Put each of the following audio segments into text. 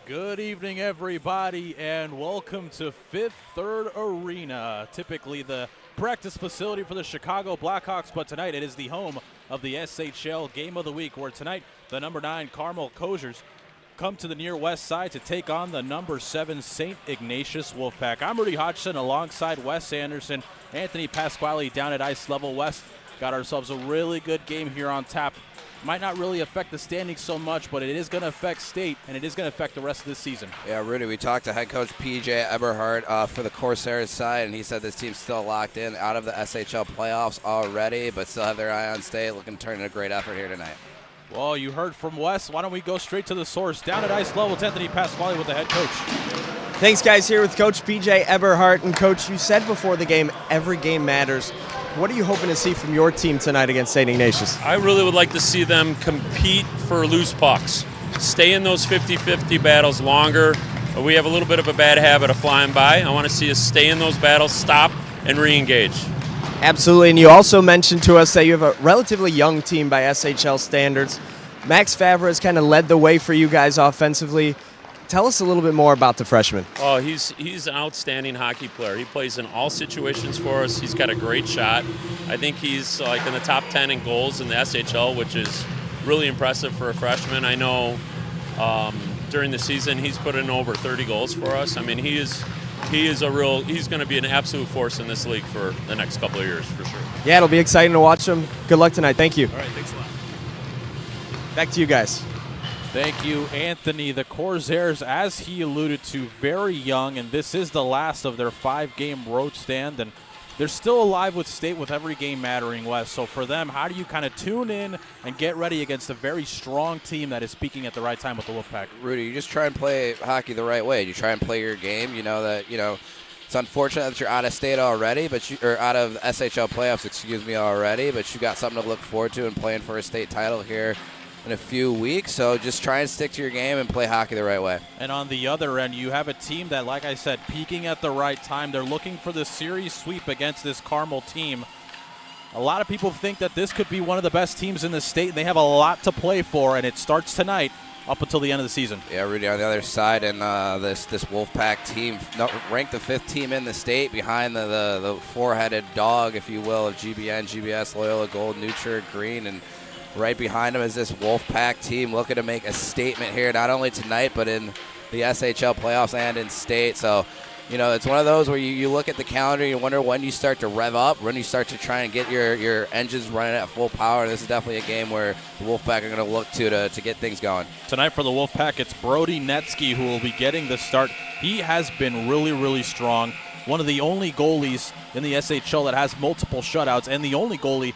Good evening, everybody, and welcome to Fifth Third Arena, typically the practice facility for the Chicago Blackhawks, but tonight it is the home of the SHL Game of the Week, where tonight the number 9 Carmel Cougars come to the near west side to take on the number 7 St. Ignatius Wolfpack. I'm Rudy Hodgson alongside Wes Anderson, Anthony Pasquale down at ice level. West, got ourselves a really good game here on tap. Might not really affect the standings so much, but it is going to affect state, and it is going to affect the rest of this season. Yeah, Rudy, we talked to head coach P.J. Eberhardt for the Corsairs side, and he said this team's still locked in out of the SHL playoffs already, but still have their eye on state, looking to turn in a great effort here tonight. Well, you heard from Wes. Why don't we go straight to the source? Down at ice level, it's Anthony Pasquale with the head coach. Thanks, guys. Here with Coach P.J. Eberhardt. And, Coach, you said before the game, every game matters. What are you hoping to see from your team tonight against St. Ignatius? I really would like to see them compete for loose pucks. Stay in those 50-50 battles longer. We have a little bit of a bad habit of flying by. I want to see us stay in those battles, stop, and re-engage. Absolutely. And you also mentioned to us that you have a relatively young team by SHL standards. Max Favre has kind of led the way for you guys offensively. Tell us a little bit more about the freshman. Oh, he's an outstanding hockey player. He plays in all situations for us. He's got a great shot. I think he's like in the top 10 in goals in the SHL, which is really impressive for a freshman. I know during the season he's put in over 30 goals for us. I mean, he's going to be an absolute force in this league for the next couple of years for sure. Yeah, it'll be exciting to watch him. Good luck tonight. Thank you. All right, thanks a lot. Back to you guys. Thank you, Anthony. The Corsairs, as he alluded to, very young, and this is the last of their 5-game road stand, and they're still alive with state with every game mattering, Wes. So for them, how do you kind of tune in and get ready against a very strong team that is peaking at the right time with the Wolfpack? Rudy, you just try and play hockey the right way. You try and play your game. You know that, it's unfortunate that you're out of state already, or out of SHL playoffs, already, but you got something to look forward to and playing for a state title here in a few weeks, so just try and stick to your game and play hockey the right way. And on the other end, you have a team that, like I said, peaking at the right time. They're looking for the series sweep against this Carmel team. A lot of people think that this could be one of the best teams in the state, and they have a lot to play for, and it starts tonight up until the end of the season. Yeah, Rudy, on the other side, and this Wolfpack team, ranked the 5th team in the state behind the four-headed dog, if you will, of GBN, GBS, Loyola, Gold, Nutria, Green, and right behind them is this Wolfpack team looking to make a statement here, not only tonight, but in the SHL playoffs and in state. So, it's one of those where you look at the calendar, you wonder when you start to rev up, when you start to try and get your engines running at full power. This is definitely a game where the Wolfpack are going to look to get things going. Tonight for the Wolfpack, it's Brody Netsky who will be getting the start. He has been really, really strong. One of the only goalies in the SHL that has multiple shutouts, and the only goalie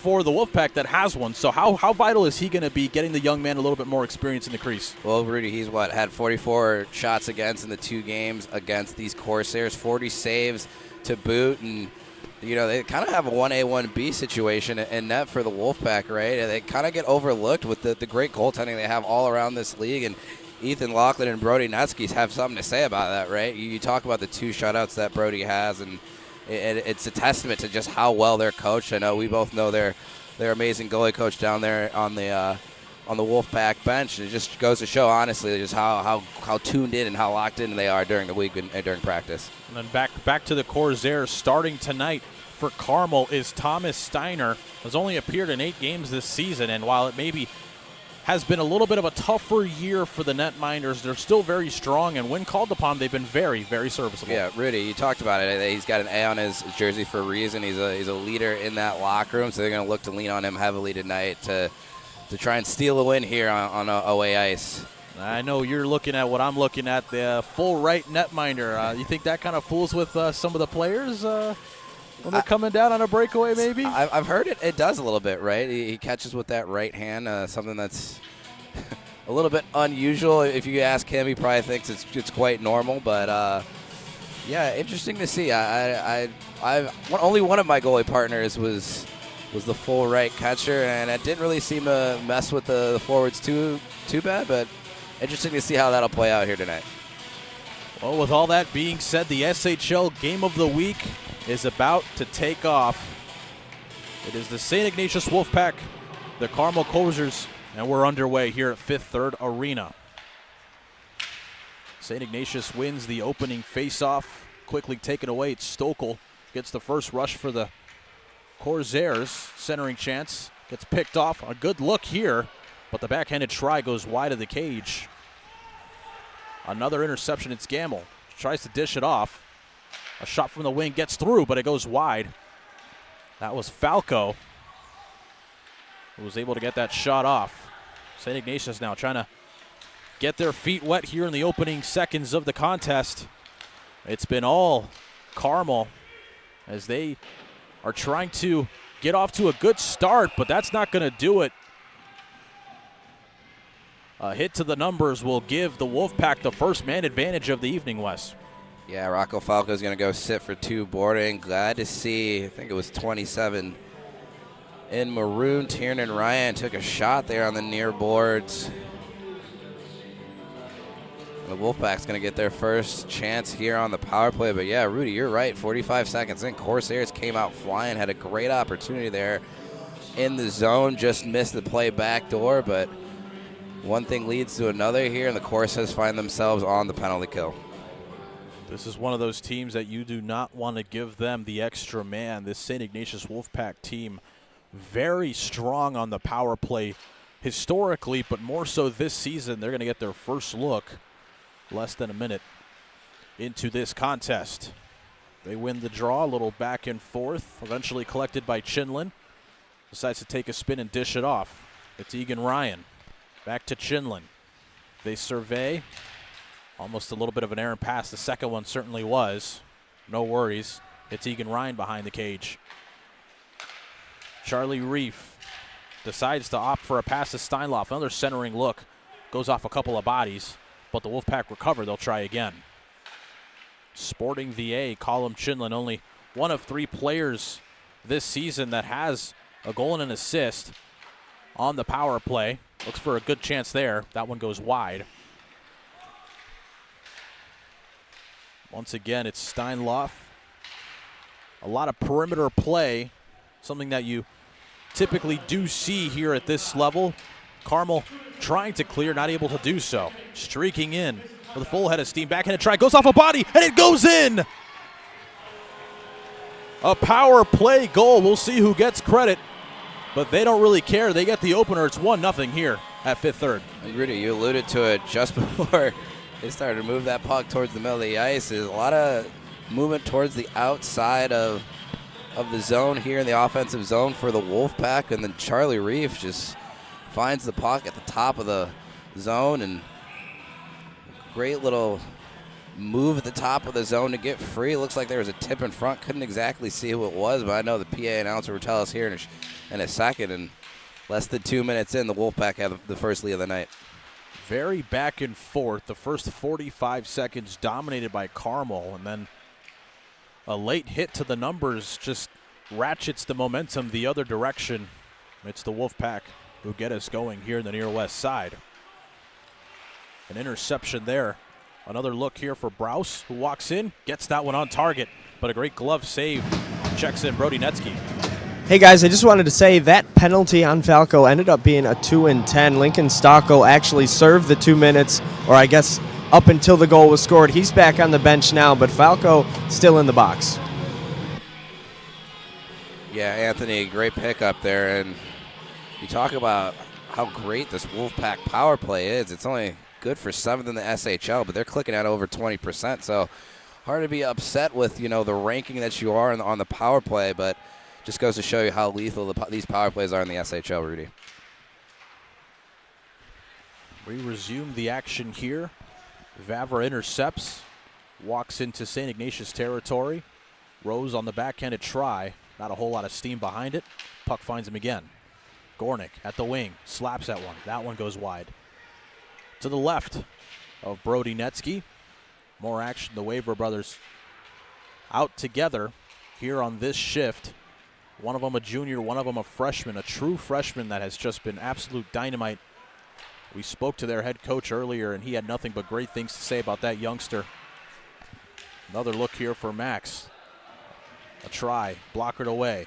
for the Wolfpack that has one. So how vital is he going to be getting the young man a little bit more experience in the crease? Well, Rudy, he's had 44 shots against in the 2 games against these Corsairs, 40 saves to boot, and they kind of have a 1A, 1B situation in net for the Wolfpack, right? And they kind of get overlooked with the great goaltending they have all around this league, and Ethan Laughlin and Brody Netsky have something to say about that, right? You talk about the 2 shutouts that Brody has, and it's a testament to just how well they're coached. I know we both know their amazing goalie coach down there on the Wolfpack bench. It just goes to show, honestly, just how tuned in and how locked in they are during the week and during practice. And then back to the Corsairs. Starting tonight for Carmel is Thomas Steiner. Has only appeared in 8 games this season, and while it maybe has been a little bit of a tougher year for the netminders, they're still very strong, and when called upon, they've been very, very serviceable. Yeah, Rudy, you talked about it. He's got an A on his jersey for a reason. He's a leader in that locker room, so they're going to look to lean on him heavily tonight to try and steal a win here on away ice. I know you're looking at what I'm looking at, the full right netminder. You think that kind of fools with some of the players when they're coming down on a breakaway, maybe? I've heard it does a little bit, right? He catches with that right hand, something that's a little bit unusual. If you ask him, he probably thinks it's quite normal. But yeah, interesting to see. Only one of my goalie partners was the full right catcher, and it didn't really seem to mess with the forwards too bad. But interesting to see how that'll play out here tonight. Well, with all that being said, the SHL Game of the Week is about to take off. It is the St. Ignatius Wolfpack, the Carmel Cougars, and we're underway here at Fifth Third Arena. St. Ignatius wins the opening faceoff. Quickly taken away. It's Stokel gets the first rush for the Corsairs. Centering chance. Gets picked off. A good look here, but the backhanded try goes wide of the cage. Another interception. It's Gamble. Tries to dish it off. A shot from the wing gets through, but it goes wide. That was Falco who was able to get that shot off. St. Ignatius now trying to get their feet wet here in the opening seconds of the contest. It's been all Carmel as they are trying to get off to a good start, but that's not going to do it. A hit to the numbers will give the Wolfpack the first man advantage of the evening, Wes. Yeah, Rocco Falco is going to go sit for 2 boarding. Glad to see, I think it was 27 in maroon. Tiernan Ryan took a shot there on the near boards. The Wolfpack's going to get their first chance here on the power play. But yeah, Rudy, you're right. 45 seconds in, Corsairs came out flying, had a great opportunity there in the zone, just missed the play backdoor. But one thing leads to another here, and the Corsairs find themselves on the penalty kill. This is one of those teams that you do not want to give them the extra man. This St. Ignatius Wolfpack team, very strong on the power play historically, but more so this season. They're going to get their first look less than a minute into this contest. They win the draw, a little back and forth, eventually collected by Chinlin. Decides to take a spin and dish it off. It's Egan Ryan. Back to Chinlin. They survey. Almost a little bit of an errant pass. The second one certainly was. No worries. It's Egan Ryan behind the cage. Charlie Reef decides to opt for a pass to Steinloff. Another centering look. Goes off a couple of bodies, but the Wolfpack recover. They'll try again. Sporting VA, Colum Chinlin, only one of 3 players this season that has a goal and an assist on the power play. Looks for a good chance there. That one goes wide. Once again, it's Steinloff. A lot of perimeter play, something that you typically do see here at this level. Carmel trying to clear, not able to do so. Streaking in with a full head of steam. Backhanded try, goes off a body, and it goes in! A power play goal. We'll see who gets credit, but they don't really care. They get the opener. It's 1-0 here at Fifth Third. And Rudy, you alluded to it just before they started to move that puck towards the middle of the ice. There's a lot of movement towards the outside of the zone here in the offensive zone for the Wolfpack, and then Charlie Reef just finds the puck at the top of the zone, and great little move at the top of the zone to get free. Looks like there was a tip in front. Couldn't exactly see who it was, but I know the PA announcer will tell us here in a second. And less than 2 minutes in, the Wolfpack have the first lead of the night. Very back and forth. The first 45 seconds dominated by Carmel, and then a late hit to the numbers just ratchets the momentum the other direction. It's the Wolfpack who get us going here in the near west side. An interception there. Another look here for Brous, who walks in, gets that one on target, but a great glove save. Checks in Brody Netsky. Hey guys, I just wanted to say that penalty on Falco ended up being a 2-10. Lincoln Stockel actually served the 2 minutes, or I guess up until the goal was scored. He's back on the bench now, but Falco still in the box. Yeah, Anthony, great pickup there. And you talk about how great this Wolfpack power play is. It's only good for 7th in the SHL, but they're clicking at over 20%. So hard to be upset with, the ranking that you are on the power play, but just goes to show you how lethal these power plays are in the SHL, Rudy. We resume the action here. Vavra intercepts, walks into St. Ignatius territory. Rose on the backhanded try. Not a whole lot of steam behind it. Puck finds him again. Gornick at the wing, slaps at one. That one goes wide. To the left of Brody Netsky. More action. The Waver brothers out together here on this shift. One of them a junior, one of them a freshman, a true freshman that has just been absolute dynamite. We spoke to their head coach earlier, and he had nothing but great things to say about that youngster. Another look here for Max. A try, blockered away.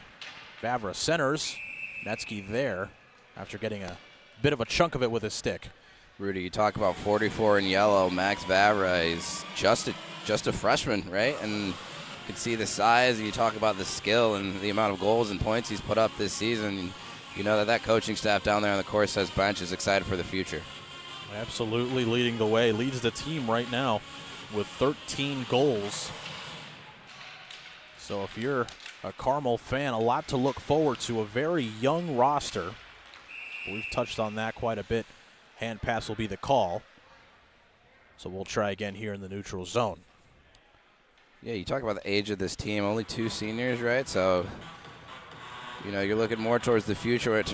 Vavra centers. Netsky there after getting a bit of a chunk of it with his stick. Rudy, you talk about 44 in yellow. Max Vavra is just a freshman, right? And you can see the size. You talk about the skill and the amount of goals and points he's put up this season. You know that coaching staff down there on the Corsairs bench is excited for the future. Absolutely leading the way. Leads the team right now with 13 goals. So if you're a Carmel fan, a lot to look forward to. A very young roster. We've touched on that quite a bit. Hand pass will be the call. So we'll try again here in the neutral zone. Yeah, you talk about the age of this team. Only 2 seniors, right? So, you know, you're looking more towards the future when it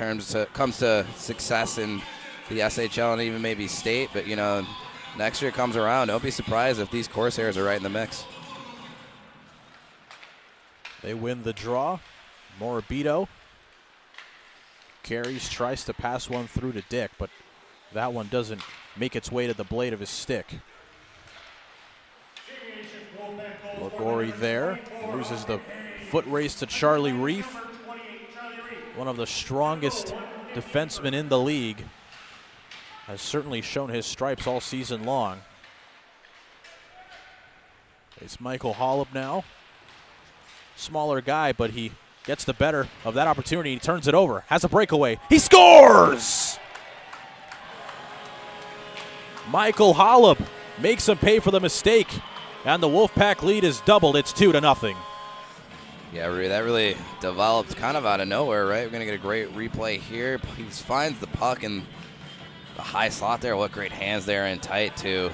comes to success in the SHL and even maybe state. But, you know, next year comes around. Don't be surprised if these Corsairs are right in the mix. They win the draw. Morabito carries, tries to pass one through to Dick, but that one doesn't make its way to the blade of his stick. Lagori there, loses the foot race to Charlie Reef, one of the strongest defensemen in the league. Has certainly shown his stripes all season long. It's Michael Hollop now. Smaller guy, but he gets the better of that opportunity. He turns it over, has a breakaway. He scores! Michael Hollop makes him pay for the mistake, and the Wolfpack lead is doubled. It's 2-0. Yeah, that really developed kind of out of nowhere, right? We're going to get a great replay here. He finds the puck in the high slot there. What great hands there and tight, too.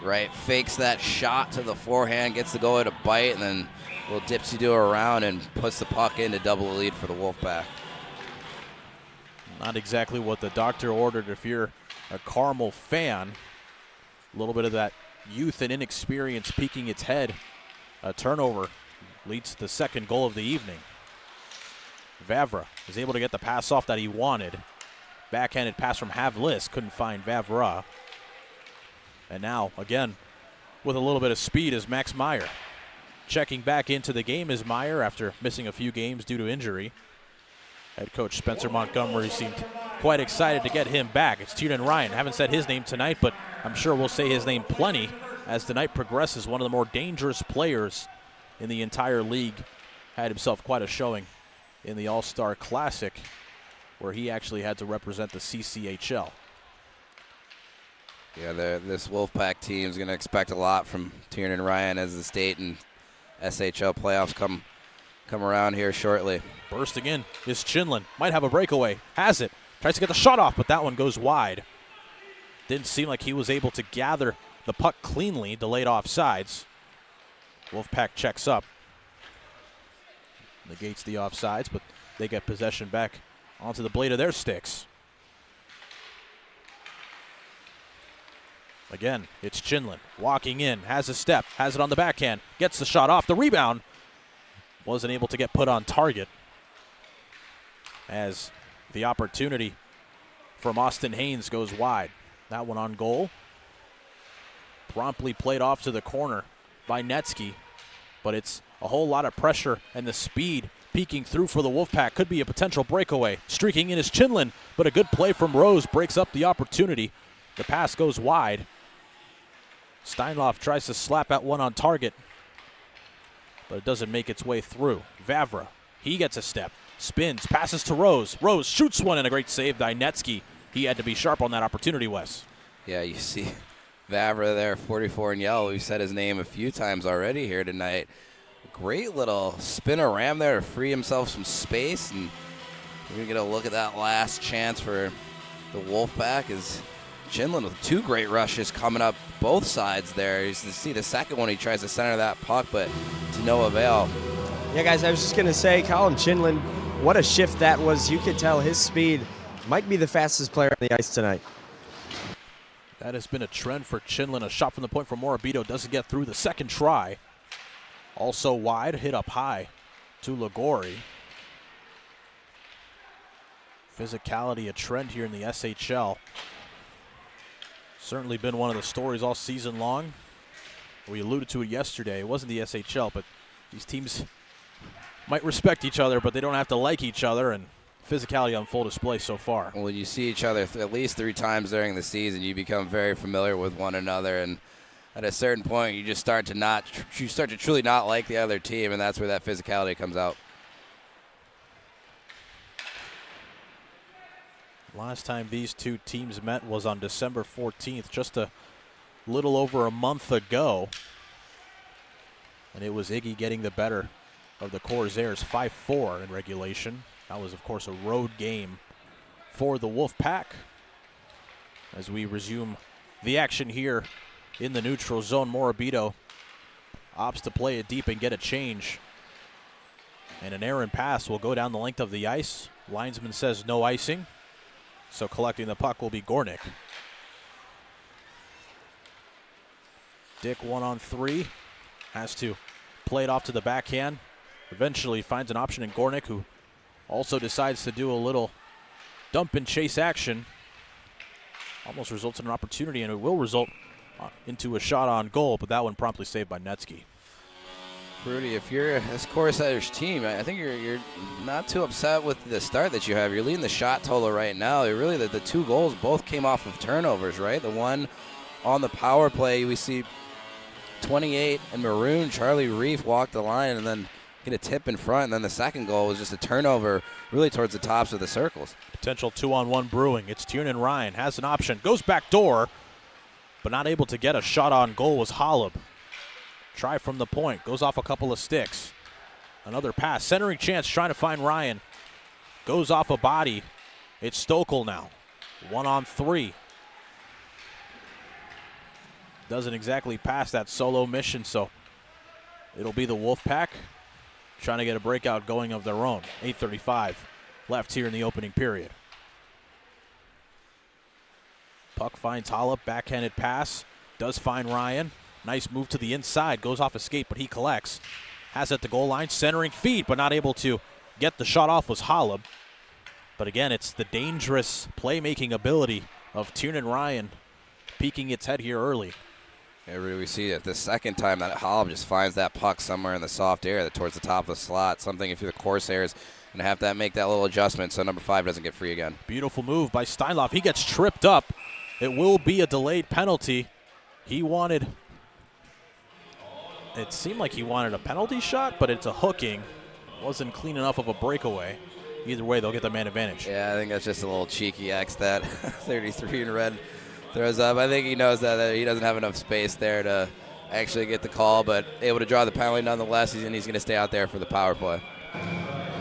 Right, fakes that shot to the forehand, gets the goalie to bite, and then a little dipsy-do around and puts the puck in to double the lead for the Wolfpack. Not exactly what the doctor ordered if you're a Carmel fan. A little bit of that youth and inexperience peeking its head. A turnover leads to the second goal of the evening. Vavra is able to get the pass off that he wanted. Backhanded pass from Havlis, couldn't find Vavra. And now, again, with a little bit of speed is Max Meyer. Checking back into the game is Meyer after missing a few games due to injury. Head coach Spencer Montgomery seemed quite excited to get him back. It's Tiernan Ryan. Haven't said his name tonight, but I'm sure we'll say his name plenty as the night progresses. One of the more dangerous players in the entire league. Had himself quite a showing in the All-Star Classic, where he actually had to represent the CCHL. Yeah, this Wolfpack team is going to expect a lot from Tiernan Ryan as the state and SHL playoffs come around here shortly. Bursting in is Chinlin. Might have a breakaway. Has it. Tries to get the shot off, but that one goes wide. Didn't seem like he was able to gather the puck cleanly. Delayed offsides. Wolfpack checks up. Negates the offsides, but they get possession back onto the blade of their sticks. Again, it's Chinlin walking in, has a step, has it on the backhand, gets the shot off. The rebound wasn't able to get put on target as the opportunity from Austin Haynes goes wide. That one on goal. Promptly played off to the corner by Netsky, but it's a whole lot of pressure and the speed peeking through for the Wolfpack. Could be a potential breakaway. Streaking in is Chinlin, but a good play from Rose breaks up the opportunity. The pass goes wide. Steinloff tries to slap at one on target, but it doesn't make its way through. Vavra, he gets a step, spins, passes to Rose. Rose shoots one and a great save by Netsky. He had to be sharp on that opportunity, Wes. Yeah, you see Vavra there, 44 in yellow. We've said his name a few times already here tonight. Great little spinner ram there to free himself some space, and we're going to get a look at that last chance for the Wolfpack is Chinlin with 2 great rushes coming up both sides there. You see the second one, he tries to center that puck, but to no avail. Yeah, guys, I was just going to say, Colin Chinlin, what a shift that was. You could tell his speed might be the fastest player on the ice tonight. That has been a trend for Chinlin. A shot from the point from Morabito doesn't get through the second try. Also wide, hit up high to Lagori. Physicality a trend here in the SHL. Certainly been one of the stories all season long. We alluded to it yesterday. It wasn't the SHL, but these teams might respect each other, but they don't have to like each other. And physicality on full display so far. When you see each other at least 3 times during the season, you become very familiar with one another, and at a certain point, you just start to truly not like the other team, and that's where that physicality comes out. Last time these two teams met was on December 14th, just a little over a month ago. And it was Iggy getting the better of the Corsairs 5-4 in regulation. That was, of course, a road game for the Wolfpack. As we resume the action here in the neutral zone, Morabito opts to play it deep and get a change. And an errant pass will go down the length of the ice. Linesman says no icing. So collecting the puck will be Gornick. Dick 1-on-3. Has to play it off to the backhand. Eventually finds an option in Gornick, who also decides to do a little dump and chase action. Almost results in an opportunity, and it will result into a shot on goal, but that one promptly saved by Netsky. Rudy, if you're this Corsairs team, I think you're not too upset with the start that you have. You're leading the shot total right now. Really, the 2 goals both came off of turnovers, right? The one on the power play, we see 28 in maroon, Charlie Reef walk the line and then get a tip in front, and then the second goal was just a turnover really towards the tops of the circles. Potential 2-on-1 brewing. It's Tiernan Ryan, has an option, goes back door, but not able to get a shot on goal was Holub. Try from the point, goes off a couple of sticks. Another pass, centering chance, trying to find Ryan. Goes off a body. It's Stokel now. 1-on-3. Doesn't exactly pass that solo mission, so it'll be the Wolfpack trying to get a breakout going of their own. 8:35 left here in the opening period. Puck finds Holub, backhanded pass. Does find Ryan. Nice move to the inside, goes off a skate, but he collects. Has at the goal line, centering feed, but not able to get the shot off was Holub. But again, it's the dangerous playmaking ability of Tiernan Ryan peeking its head here early. Yeah, we see it the second time that Holub just finds that puck somewhere in the soft air towards the top of the slot. Something if you're the Corsairs and have to make that little adjustment so number 5 doesn't get free again. Beautiful move by Steinloff. He gets tripped up. It will be a delayed penalty. It seemed like he wanted a penalty shot, but it's a hooking. Wasn't clean enough of a breakaway. Either way, they'll get the man advantage. Yeah, I think that's just a little cheeky X that 33 in red throws up. I think he knows that he doesn't have enough space there to actually get the call, but able to draw the penalty nonetheless, and he's going to stay out there for the power play.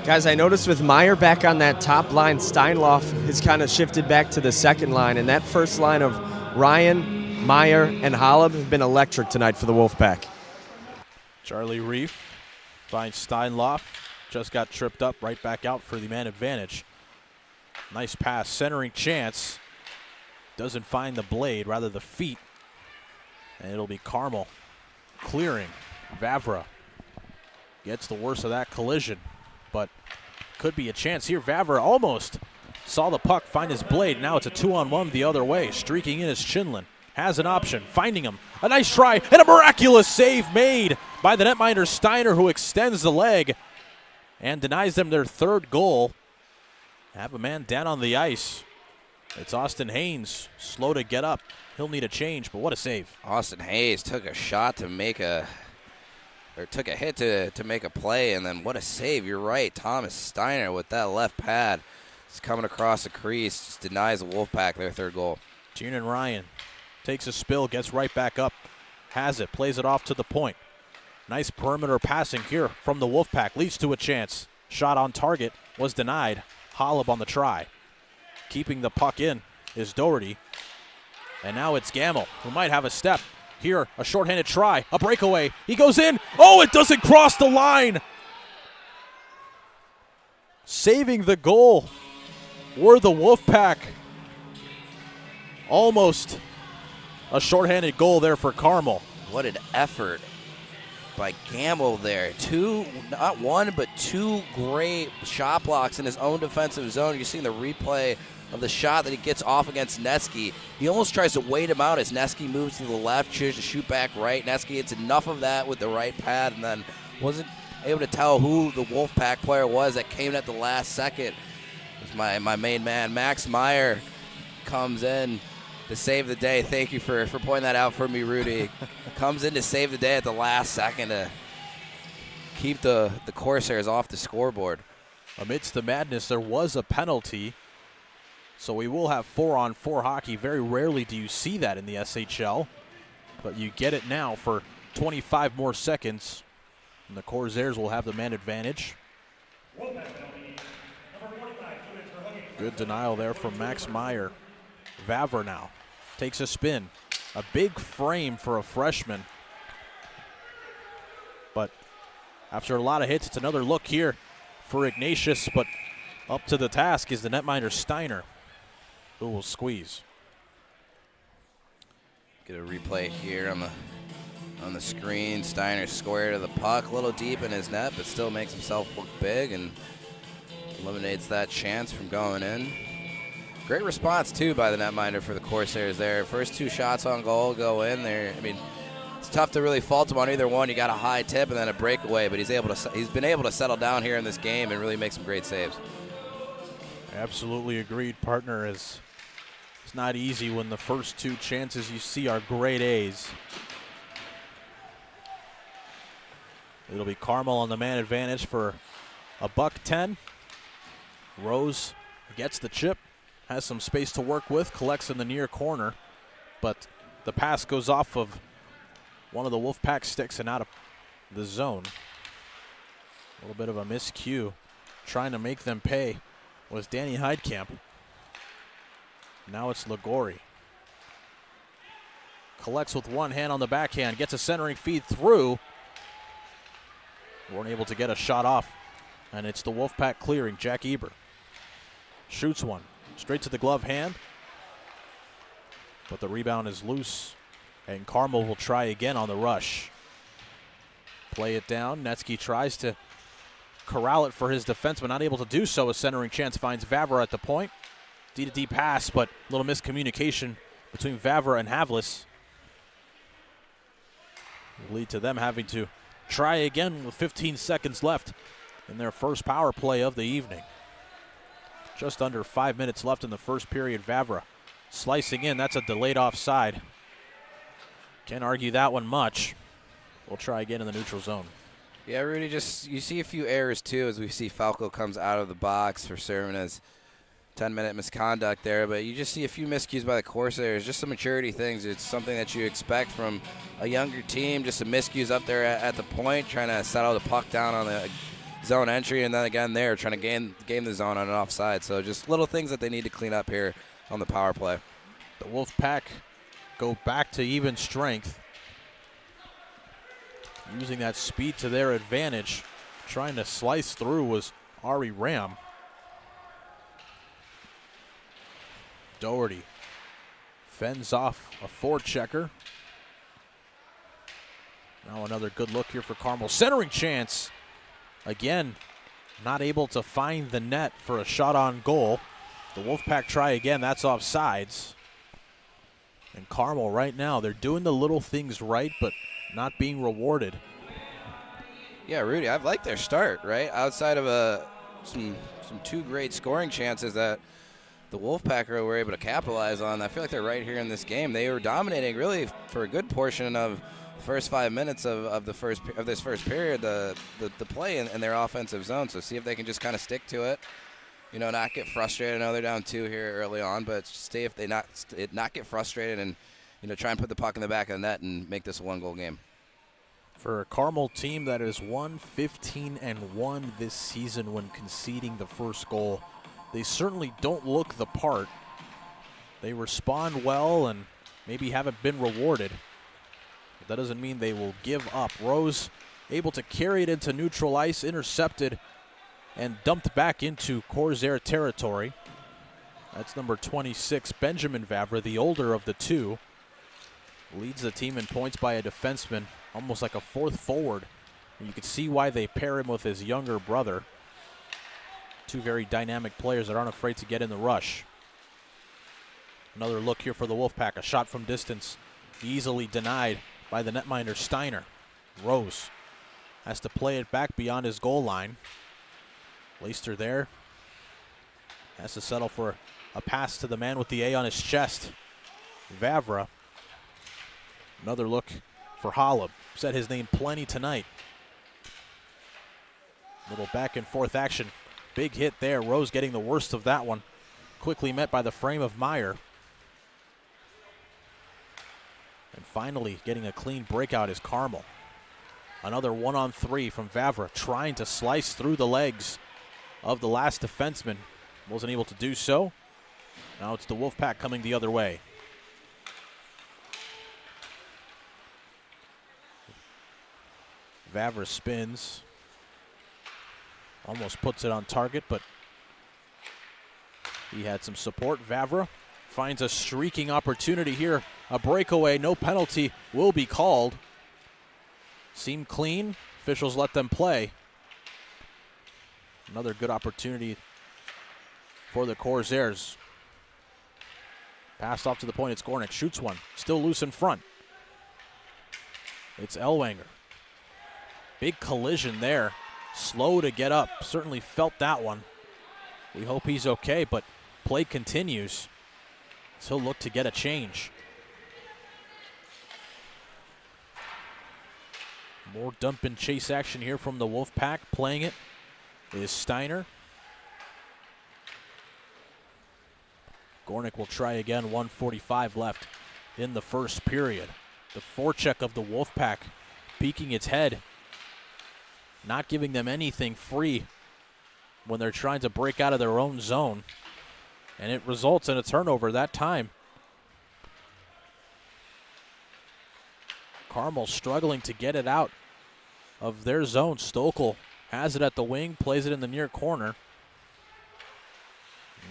Guys, I noticed with Meyer back on that top line, Steinloff has kind of shifted back to the second line, and that first line of Ryan, Meyer, and Holub have been electric tonight for the Wolfpack. Charlie Reef finds Steinloff. Just got tripped up, right back out for the man advantage. Nice pass, centering chance. Doesn't find the blade, rather the feet. And it'll be Carmel clearing. Vavra gets the worst of that collision, but could be a chance here. Vavra almost saw the puck find his blade. Now it's a 2-on-1 the other way. Streaking in is Chinlin. Has an option, finding him. A nice try, and a miraculous save made by the netminder Steiner, who extends the leg and denies them their 3rd goal. Have a man down on the ice. It's Austin Haynes, slow to get up. He'll need a change, but what a save. Austin Hayes took a shot to make took a hit to make a play, and then what a save. You're right, Thomas Steiner with that left pad. He's coming across the crease, just denies the Wolfpack their 3rd goal. Tiernan Ryan takes a spill, gets right back up, has it, plays it off to the point. Nice perimeter passing here from the Wolfpack, leads to a chance. Shot on target was denied. Holub on the try. Keeping the puck in is Doherty. And now it's Gamble, who might have a step. Here, a shorthanded try, a breakaway. He goes in. Oh, it doesn't cross the line. Saving the goal were the Wolfpack. Almost a shorthanded goal there for Carmel. What an effort by Gamble there. Not one, but 2 great shot blocks in his own defensive zone. You're seeing the replay of the shot that he gets off against Netsky. He almost tries to wait him out as Netsky moves to the left, chooses to shoot back right. Netsky gets enough of that with the right pad and then wasn't able to tell who the Wolfpack player was that came in at the last second. My main man, Max Meyer, comes in to save the day. Thank you for pointing that out for me, Rudy. Comes in to save the day at the last second to keep the Corsairs off the scoreboard. Amidst the madness, there was a penalty, so we will have 4-on-4 hockey. Very rarely do you see that in the SHL, but you get it now for 25 more seconds, and the Corsairs will have the man advantage. Good denial there from Max Meyer. Vavra now takes a spin. A big frame for a freshman. But after a lot of hits, it's another look here for Ignatius, but up to the task is the netminder Steiner, who will squeeze. Get a replay here on the screen. Steiner square to the puck, a little deep in his net, but still makes himself look big and eliminates that chance from going in. Great response, too, by the netminder for the Corsairs there. First 2 shots on goal go in there. I mean, it's tough to really fault him on either one. You got a high tip and then a breakaway, but he's been able to settle down here in this game and really make some great saves. Absolutely agreed, partner. It's not easy when the first 2 chances you see are grade A's. It'll be Carmel on the man advantage for a $110. Rose gets the chip, has some space to work with, collects in the near corner, but the pass goes off of one of the Wolfpack sticks and out of the zone. A little bit of a miscue. Trying to make them pay was Danny Heidkamp. Now it's Ligori. Collects with one hand on the backhand, gets a centering feed through. Weren't able to get a shot off, and it's the Wolfpack clearing. Jack Eber shoots one straight to the glove hand, but the rebound is loose, and Carmel will try again on the rush. Play it down. Netsky tries to corral it for his defenseman, not able to do so. A centering chance finds Vavra at the point. D-to-D pass, but a little miscommunication between Vavra and Havlis will lead to them having to try again with 15 seconds left in their first power play of the evening. Just under 5 minutes left in the first period. Vavra slicing in. That's a delayed offside. Can't argue that one much. We'll try again in the neutral zone. Yeah, Rudy, you see a few errors, too, as we see Falco comes out of the box for serving as 10-minute misconduct there, but you just see a few miscues by the Corsairs, just some maturity things. It's something that you expect from a younger team, just some miscues up there at the point, trying to settle the puck down on the zone entry, and then again there, trying to game the zone on an offside. So just little things that they need to clean up here on the power play. The Wolfpack go back to even strength, using that speed to their advantage. Trying to slice through was Ari Ram. Doherty fends off a forechecker. Now another good look here for Carmel. Centering chance. Again, not able to find the net for a shot on goal. The Wolfpack try again. That's offsides. And Carmel right now, they're doing the little things right, but not being rewarded. Yeah, Rudy, I've liked their start, right? Outside of some 2 great scoring chances that the Wolfpack were able to capitalize on. I feel like they're right here in this game. They were dominating really for a good portion of the first 5 minutes of this first period, the play in their offensive zone. So see if they can just kind of stick to it. You know, not get frustrated. I know they're down 2 here early on, but stay if they not get frustrated and, you know, try and put the puck in the back of the net and make this a 1-goal game. For a Carmel team that has won 15-1 this season when conceding the first goal, they certainly don't look the part. They respond well and maybe haven't been rewarded. But that doesn't mean they will give up. Rose able to carry it into neutral ice, intercepted and dumped back into Corsair territory. That's number 26, Benjamin Vavra, the older of the 2. Leads the team in points by a defenseman, almost like a 4th forward. You can see why they pair him with his younger brother. 2 very dynamic players that aren't afraid to get in the rush. Another look here for the Wolfpack. A shot from distance, easily denied by the netminder Steiner. Rose has to play it back beyond his goal line. Leister there. Has to settle for a pass to the man with the A on his chest, Vavra. Another look for Holub. Said his name plenty tonight. Little back and forth action. Big hit there. Rose getting the worst of that one. Quickly met by the frame of Meyer. And finally getting a clean breakout is Carmel. Another 1-on-3 from Vavra, trying to slice through the legs of the last defenseman. Wasn't able to do so. Now it's the Wolfpack coming the other way. Vavra spins. Almost puts it on target, but he had some support. Vavra finds a streaking opportunity here. A breakaway, no penalty will be called. Seemed clean. Officials let them play. Another good opportunity for the Corsairs. Passed off to the point. It's Gornick. Shoots one. Still loose in front. It's Ellwanger. Big collision there. Slow to get up. Certainly felt that one. We hope he's okay, but play continues. So he'll look to get a change. More dump and chase action here from the Wolfpack. Playing it is Steiner. Gornick will try again. 1:45 left in the first period. The forecheck of the Wolfpack peeking its head. Not giving them anything free when they're trying to break out of their own zone. And it results in a turnover that time. Carmel struggling to get it out of their zone. Stokel has it at the wing, plays it in the near corner.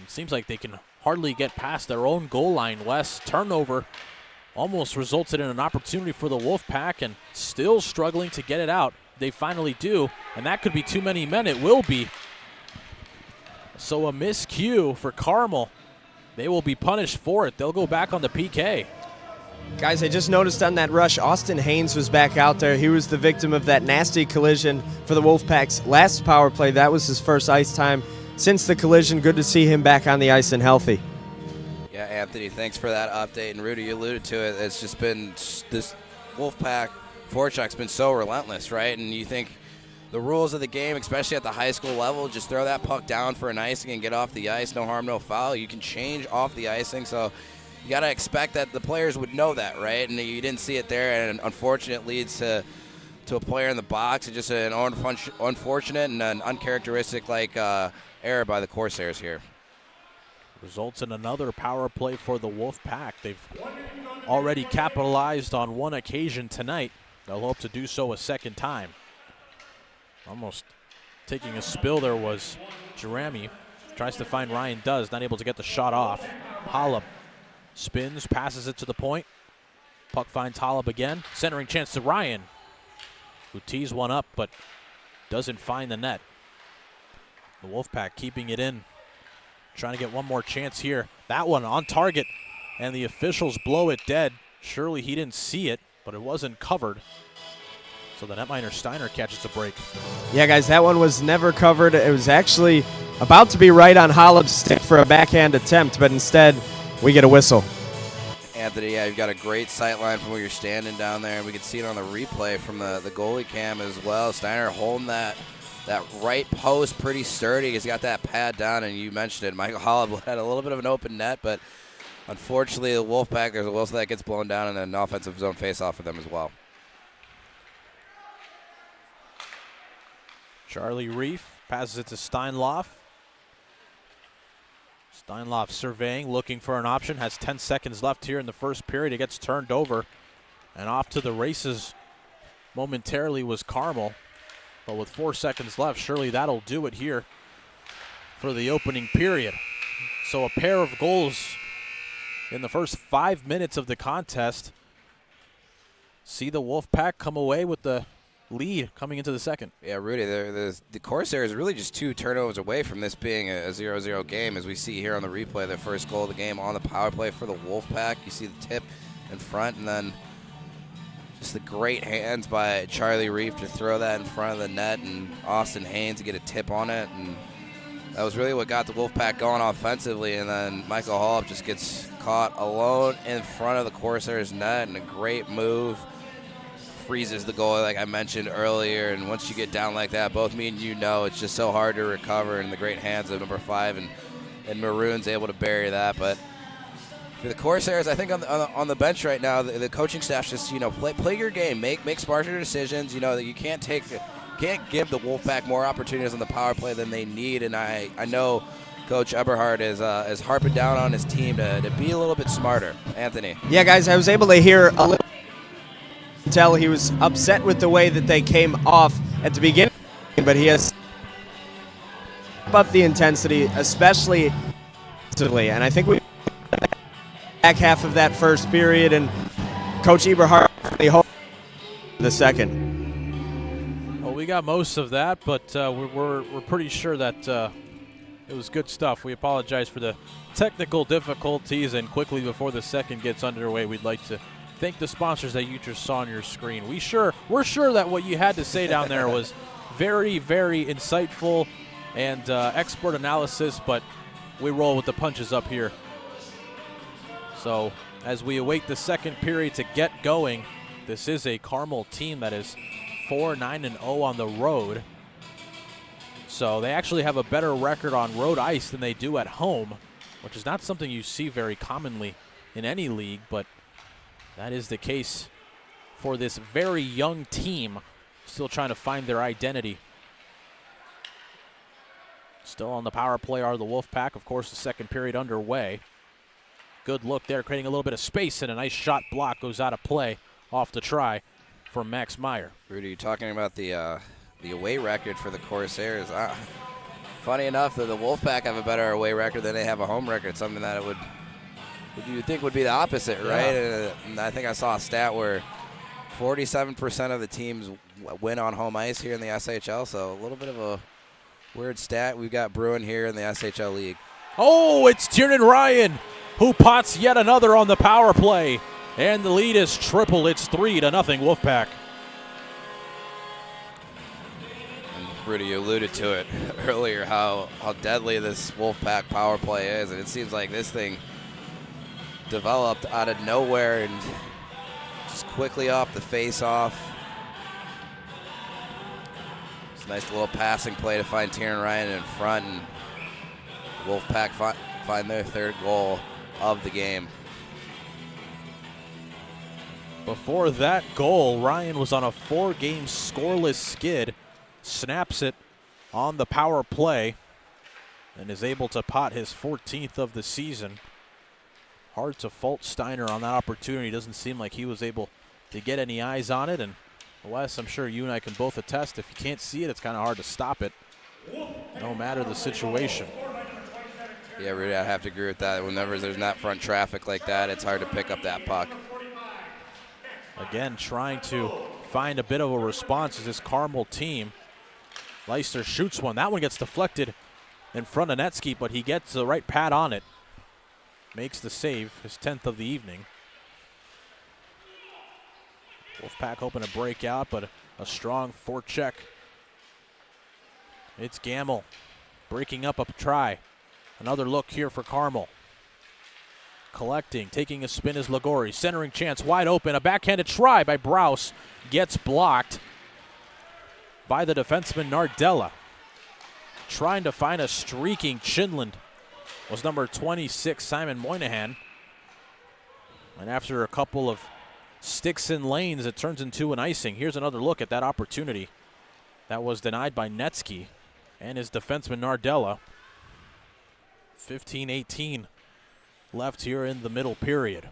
It seems like they can hardly get past their own goal line. West turnover almost resulted in an opportunity for the Wolfpack, and still struggling to get it out. They finally do, and that could be too many men. It will be. So a miscue for Carmel. They will be punished for it. They'll go back on the PK. Guys, I just noticed on that rush, Austin Haynes was back out there. He was the victim of that nasty collision for the Wolfpack's last power play. That was his first ice time since the collision. Good to see him back on the ice and healthy. Yeah, Anthony, thanks for that update. And Rudy, you alluded to it. It's just been this Wolfpack forecheck's been so relentless, right? And you think the rules of the game, especially at the high school level, just throw that puck down for an icing and get off the ice. No harm, no foul. You can change off the icing, so you got to expect that the players would know that, right? And you didn't see it there, and unfortunately it leads to a player in the box. It's just an unfortunate and an uncharacteristic error by the Corsairs here. Results in another power play for the Wolfpack. They've already capitalized on one occasion tonight. They'll hope to do so a second time. Almost taking a spill there was Jeremy. Tries to find Ryan Does, not able to get the shot off. Holub spins, passes it to the point. Puck finds Holub again. Centering chance to Ryan, who tees one up but doesn't find the net. The Wolfpack keeping it in. Trying to get one more chance here. That one on target, and the officials blow it dead. Surely he didn't see it, but it wasn't covered. So the netminder Steiner catches a break. Yeah, guys, that one was never covered. It was actually about to be right on Holub's stick for a backhand attempt, but instead we get a whistle. Anthony, yeah, you've got a great sight line from where you're standing down there, and we can see it on the replay from the goalie cam as well. Steiner holding that right post pretty sturdy. He's got that pad down, and you mentioned it. Michael Holub had a little bit of an open net, but unfortunately the Wolfpack, there's a whistle that gets blown down and an offensive zone face-off for them as well. Charlie Reef passes it to Steinloff. Steinloff surveying, looking for an option. Has 10 seconds left here in the first period. It gets turned over, and off to the races momentarily was Carmel. But with 4 seconds left, surely that'll do it here for the opening period. So a pair of goals in the first 5 minutes of the contest. See the Wolfpack come away with the lead coming into the second. Yeah, Rudy, the Corsairs really just 2 turnovers away from this being a 0-0 game, as we see here on the replay. The first goal of the game on the power play for the Wolfpack. You see the tip in front, and then just the great hands by Charlie Reef to throw that in front of the net, and Austin Haynes to get a tip on it. And That was really what got the Wolfpack going offensively, and then Michael Hall just gets caught alone in front of the Corsairs net, and a great move. Freezes the goal like I mentioned earlier, and once you get down like that, both me and you know it's just so hard to recover in the great hands of number 5, and Maroon's able to bury that. But for the Corsairs, I think on the bench right now, the coaching staff just, play your game, make smarter decisions. That you can't give the Wolfpack more opportunities on the power play than they need, and I know Coach Eberhard is harping down on his team to be a little bit smarter. Anthony. Yeah, guys, I was able to hear a little. Tell he was upset with the way that they came off at the beginning, but he has up the intensity, especially defensively. And I think we back half of that first period, and Coach Eberhard hoped the second. Well, we got most of that, but we're pretty sure that it was good stuff. We apologize for the technical difficulties, and quickly before the second gets underway, we'd like to thank the sponsors that you just saw on your screen. We're sure that what you had to say down there was very, very insightful and expert analysis, but we roll with the punches up here. So as we await the second period to get going, this is a Carmel team that is 4-9-0 on the road. So they actually have a better record on road ice than they do at home, which is not something you see very commonly in any league, but that is the case for this very young team, still trying to find their identity. Still on the power play are the Wolfpack. Of course, the second period underway. Good look there, creating a little bit of space, and a nice shot block goes out of play off the try from Max Meyer. Rudy, you're talking about the away record for the Corsairs. Funny enough, that the Wolfpack have a better away record than they have a home record, something that you think would be the opposite, right? Yeah. And I think I saw a stat where 47% of the teams win on home ice here in the SHL, so a little bit of a weird stat we've got brewing here in the SHL League. Oh, it's Tiernan Ryan who pots yet another on the power play, and the lead is triple. It's 3-0 Wolfpack. And Rudy, you alluded to it earlier, how deadly this Wolfpack power play is, and it seems like this thing developed out of nowhere and just quickly off the face-off. It's a nice little passing play to find Tiernan Ryan in front, and Wolfpack find their third goal of the game. Before that goal, Ryan was on a 4-game scoreless skid, snaps it on the power play, and is able to pot his 14th of the season. Hard to fault Steiner on that opportunity. Doesn't seem like he was able to get any eyes on it. And Wes, I'm sure you and I can both attest, if you can't see it, it's kind of hard to stop it, no matter the situation. Yeah, Rudy, I have to agree with that. Whenever there's not front traffic like that, it's hard to pick up that puck. Again, trying to find a bit of a response as this Carmel team. Leicester shoots one. That one gets deflected in front of Netsky, but he gets the right pad on it. Makes the save, his 10th of the evening. Wolfpack hoping to break out, but a strong forecheck. It's Gamble breaking up a try. Another look here for Carmel. Collecting, taking a spin is Ligori. Centering chance, wide open. A backhanded try by Brous gets blocked by the defenseman Nardella. Trying to find a streaking Chinland was number 26, Simon Moynihan. And after a couple of sticks in lanes, it turns into an icing. Here's another look at that opportunity. That was denied by Netsky and his defenseman Nardella. 15-18 left here in the middle period.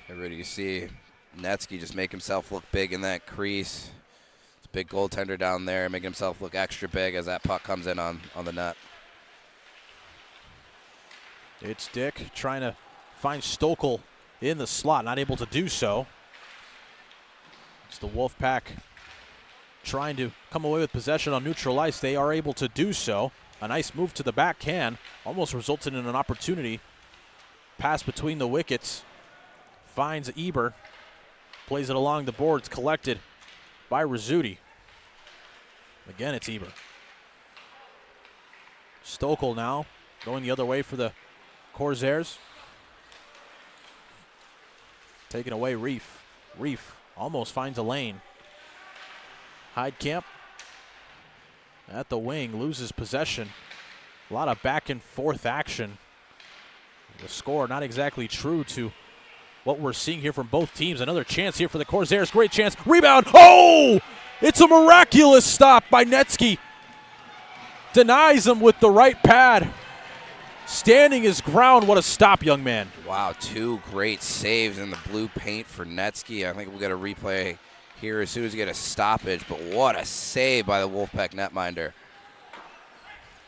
Everybody, you see Netsky just make himself look big in that crease. It's a big goaltender down there, making himself look extra big as that puck comes in on the net. It's Dick trying to find Stokel in the slot, not able to do so. It's the Wolfpack trying to come away with possession on neutral ice. They are able to do so. A nice move to the backhand, almost resulted in an opportunity. Pass between the wickets, finds Eber, plays it along the boards, collected by Rizzuti. Again, it's Eber. Stokel now going the other way for the Corsairs. Taking away Reef. Reef almost finds a lane. Heidkamp at the wing, loses possession. A lot of back and forth action. The score not exactly true to what we're seeing here from both teams. Another chance here for the Corsairs. Great chance. Rebound. Oh! It's a miraculous stop by Netsky. Denies him with the right pad. Standing his ground. What a stop, young man. Wow, 2 great saves in the blue paint for Netsky. I think we'll get a replay here as soon as we get a stoppage, but what a save by the Wolfpack netminder.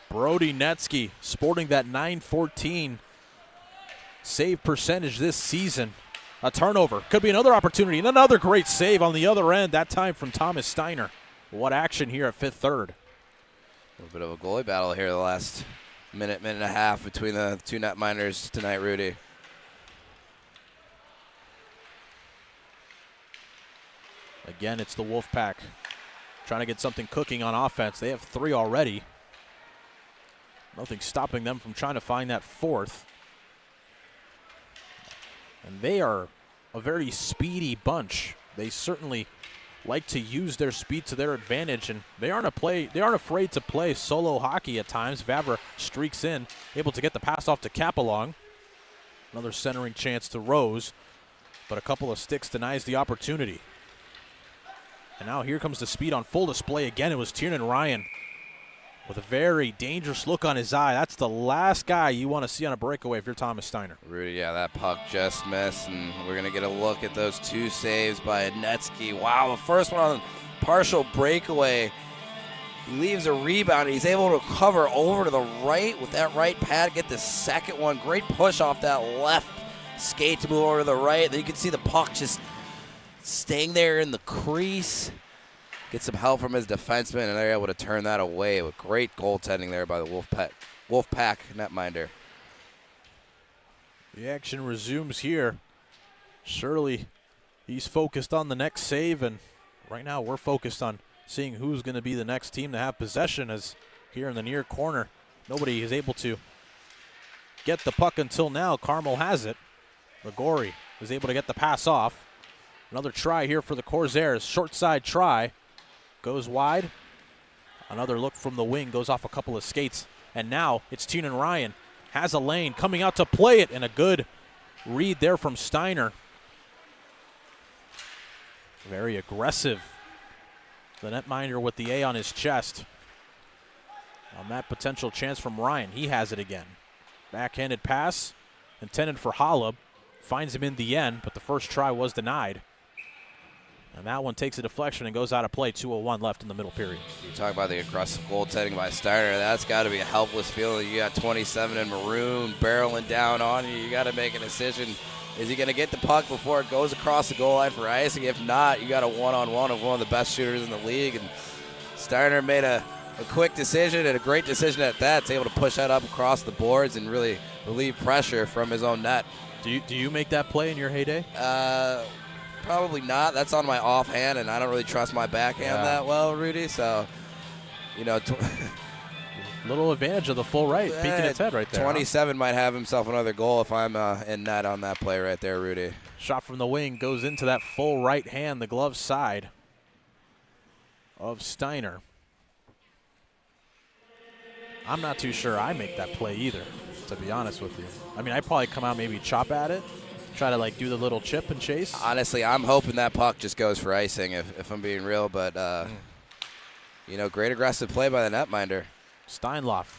Brody Netsky sporting that .914 save percentage this season. A turnover. Could be another opportunity. And another great save on the other end, that time from Thomas Steiner. What action here at fifth third. A little bit of a goalie battle here the last minute and a half between the 2 netminders tonight, Rudy. Again, it's the Wolfpack trying to get something cooking on offense. They have 3 already. Nothing stopping them from trying to find that 4th. And they are a very speedy bunch. They certainly like to use their speed to their advantage, and they aren't afraid to play solo hockey at times. Vavra streaks in, able to get the pass off to Capelong. Another centering chance to Rose, but a couple of sticks denies the opportunity. And now here comes the speed on full display again. It was Tiernan Ryan with a very dangerous look on his eye. That's the last guy you want to see on a breakaway if you're Thomas Steiner. Rudy, yeah, that puck just missed, and we're going to get a look at those 2 saves by Netsky. Wow, the first one on partial breakaway. He leaves a rebound, and he's able to cover over to the right with that right pad, get the second one. Great push off that left skate to move over to the right. Then you can see the puck just staying there in the crease. Get some help from his defenseman, and they're able to turn that away with great goaltending there by the Wolfpack netminder. The action resumes here. Surely he's focused on the next save, and right now we're focused on seeing who's going to be the next team to have possession, as here in the near corner, nobody is able to get the puck until now. Carmel has it. Ligori is able to get the pass off. Another try here for the Corsairs. Short side try. Goes wide. Another look from the wing. Goes off a couple of skates. And now it's Tiernan Ryan. Has a lane. Coming out to play it. And a good read there from Steiner. Very aggressive. The netminder with the A on his chest. On that potential chance from Ryan. He has it again. Backhanded pass. Intended for Holub. Finds him in the end. But the first try was denied. And that one takes a deflection and goes out of play. 2:01 left in the middle period. You talk about the aggressive goaltending by Steiner. That's got to be a helpless feeling. You got 27 in maroon barreling down on you. You got to make a decision. Is he going to get the puck before it goes across the goal line for icing? If not, you got a one-on-one of one of the best shooters in the league. And Steiner made a quick decision and a great decision at that. He's able to push that up across the boards and really relieve pressure from his own net. Do you make that play in your heyday? Probably not. That's on my offhand, and I don't really trust my backhand that well, Rudy. So, you know, little advantage of the full right, peeking its head right there. 27 might have himself another goal if I'm in net on that play right there, Rudy. Shot from the wing goes into that full right hand, the glove side of Steiner. I'm not too sure I make that play either, to be honest with you. I mean, I'd probably come out maybe chop at it. Try to, like, do the little chip and chase? Honestly, I'm hoping that puck just goes for icing, if I'm being real. But, you know, great aggressive play by the netminder. Steinloff.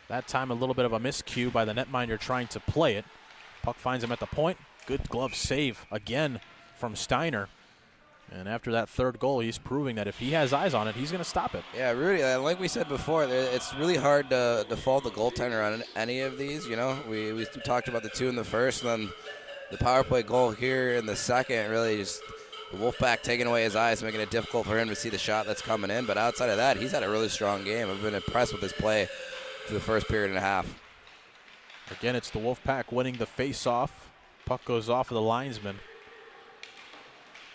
That time a little bit of a miscue by the netminder trying to play it. Puck finds him at the point. Good glove save again from Steiner. And after that third goal, he's proving that if he has eyes on it, he's going to stop it. Yeah, Rudy, like we said before, it's really hard to fault the goaltender on any of these. You know, we talked about the 2 in the first, and then the power play goal here in the second. Really just the Wolfpack taking away his eyes, making it difficult for him to see the shot that's coming in. But outside of that, he's had a really strong game. I've been impressed with his play through the first period and a half. Again, it's the Wolfpack winning the face-off. Puck goes off of the linesman.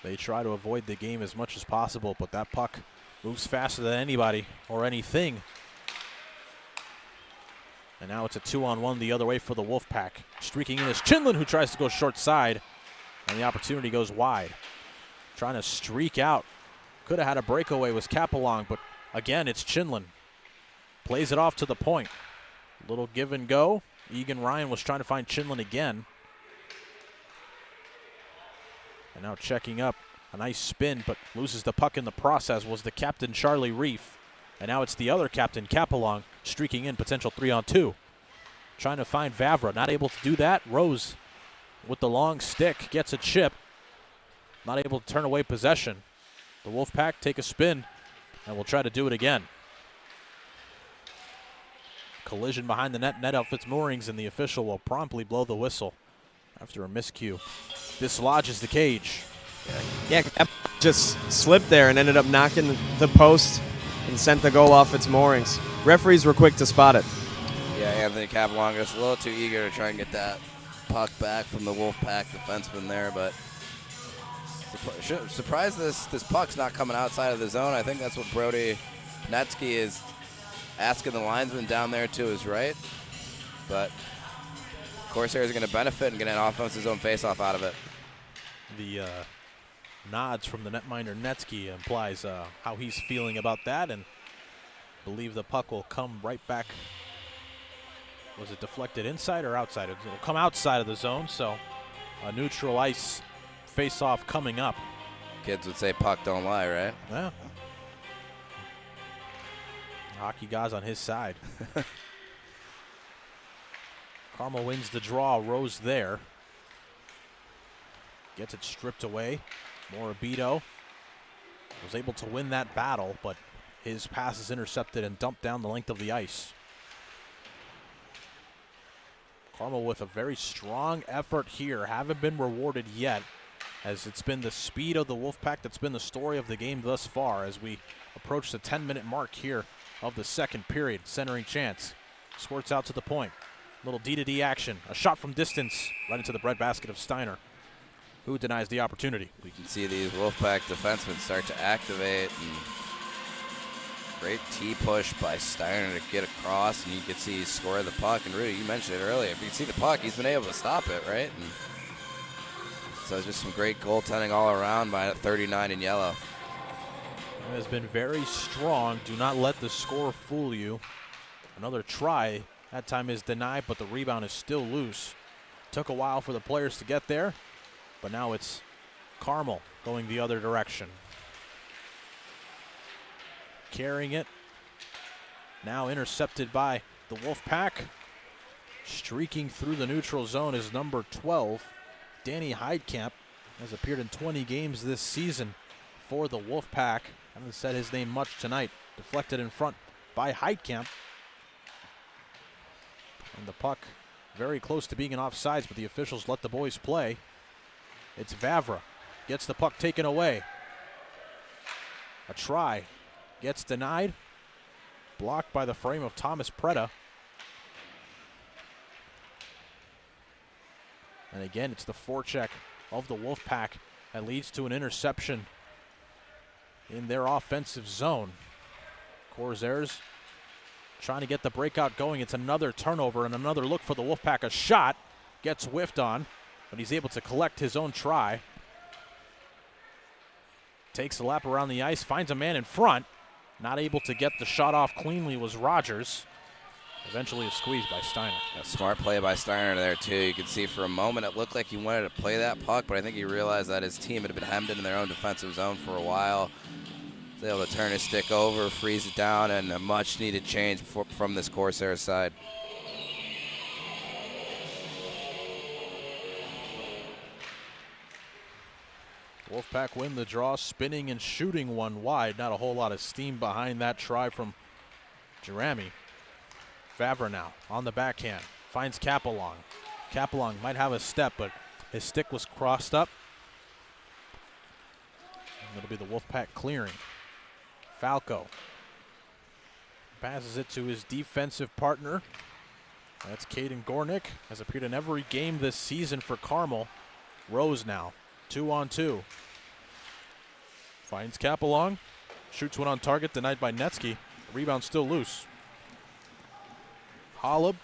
They try to avoid the game as much as possible, but that puck moves faster than anybody or anything And now it's a 2-on-1 the other way for the Wolfpack. Streaking in is Chinlin, who tries to go short side, and the opportunity goes wide. Trying to streak out. Could have had a breakaway was Capelong, but again, it's Chinlin. Plays it off to the point. Little give and go. Egan Ryan was trying to find Chinlin again. And now checking up. A nice spin, but loses the puck in the process was the captain, Charlie Reef. And now it's the other captain, Capelong, streaking in, potential 3-on-2. Trying to find Vavra, not able to do that. Rose with the long stick gets a chip. Not able to turn away possession. The Wolfpack take a spin and will try to do it again. Collision behind the net off its moorings, and the official will promptly blow the whistle after a miscue. Dislodges the cage. Yeah, just slipped there and ended up knocking the post and sent the goal off its moorings. Referees were quick to spot it. Yeah, Anthony Capelong is a little too eager to try and get that puck back from the Wolfpack defenseman there, but surprised this puck's not coming outside of the zone. I think that's what Brody Netsky is asking the linesman down there to his right, but Corsairs are going to benefit and get an offensive zone faceoff out of it. The nods from the netminder Netsky implies how he's feeling about that, and believe the puck will come right back. Was it deflected inside or outside? It will come outside of the zone, so a neutral ice face-off coming up. Kids would say puck don't lie, right? Yeah. Hockey guys on his side. Carmel wins the draw. Rose there. Gets it stripped away. Morabito was able to win that battle, but his pass is intercepted and dumped down the length of the ice. Carmel with a very strong effort here. Haven't been rewarded yet, as it's been the speed of the Wolfpack that's been the story of the game thus far as we approach the 10-minute mark here of the second period. Centering chance. Squirts out to the point. Little D-to-D action. A shot from distance right into the breadbasket of Steiner, who denies the opportunity. We can see these Wolfpack defensemen start to activate. And great T-push by Steiner to get across, and you can see he score the puck. And Rudy, you mentioned it earlier. If you can see the puck, he's been able to stop it, right? And so just some great goaltending all around by 39 in yellow. It has been very strong. Do not let the score fool you. Another try. That time is denied, but the rebound is still loose. Took a while for the players to get there, but now it's Carmel going the other direction. Carrying it. Now intercepted by the Wolfpack. Streaking through the neutral zone is number 12. Danny Heidkamp has appeared in 20 games this season for the Wolfpack. Haven't said his name much tonight. Deflected in front by Heidkamp. And the puck very close to being an offsides, but the officials let the boys play. It's Vavra. Gets the puck taken away. A try. Gets denied. Blocked by the frame of Thomas Preda. And again, it's the forecheck of the Wolfpack that leads to an interception in their offensive zone. Corsairs trying to get the breakout going. It's another turnover and another look for the Wolfpack. A shot gets whiffed on, but he's able to collect his own try. Takes a lap around the ice, finds a man in front. Not able to get the shot off cleanly was Rogers. Eventually a squeeze by Steiner. A smart play by Steiner there, too. You can see for a moment it looked like he wanted to play that puck, but I think he realized that his team had been hemmed in their own defensive zone for a while. He's able to turn his stick over, freeze it down, and a much-needed change from this Corsair side. Wolfpack win the draw, spinning and shooting one wide. Not a whole lot of steam behind that try from Jeremy. Vavra now on the backhand. Finds Capelong. Capelong might have a step, but his stick was crossed up. And it'll be the Wolfpack clearing. Falco passes it to his defensive partner. That's Caden Gornick. Has appeared in every game this season for Carmel. Rose now, 2-on-2. Finds Capelong. Shoots one on target, denied by Netsky. Rebound still loose. Holub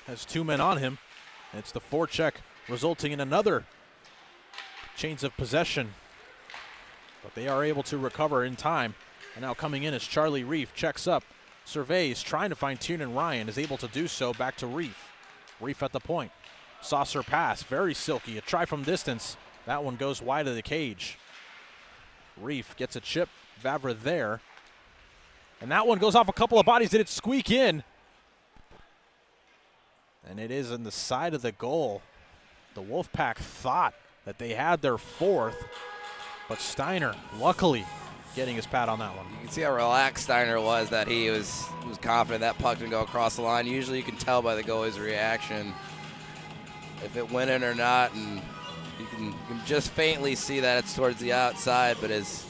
has 2 men on him. It's the forecheck resulting in another change of possession. But they are able to recover in time. And now coming in is Charlie Reef, checks up, surveys, trying to find Tiernan Ryan, is able to do so, back to Reef. Reef at the point. Saucer pass, very silky, a try from distance. That one goes wide of the cage. Reef gets a chip, Vavra there. And that one goes off a couple of bodies. Did it squeak in? And it is in the side of the goal. The Wolfpack thought that they had their 4th, but Steiner, luckily, getting his pat on that one. You can see how relaxed Steiner was, that he was confident that puck didn't go across the line. Usually you can tell by the goalie's reaction if it went in or not, and you can just faintly see that it's towards the outside, but his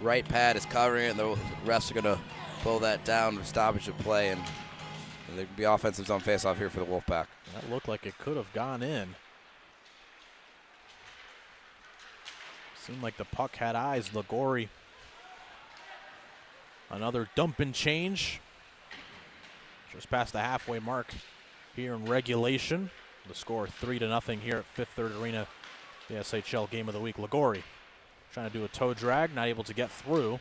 right pad is covering it, and the refs are going to pull that down for stoppage of play, and there could be offensive zone face-off here for the Wolfpack. That looked like it could have gone in. Seemed like the puck had eyes. Ligori. Another dump and change. Just past the halfway mark here in regulation. The score 3-0 here at Fifth Third Arena, the SHL game of the week. Ligori trying to do a toe drag, not able to get through.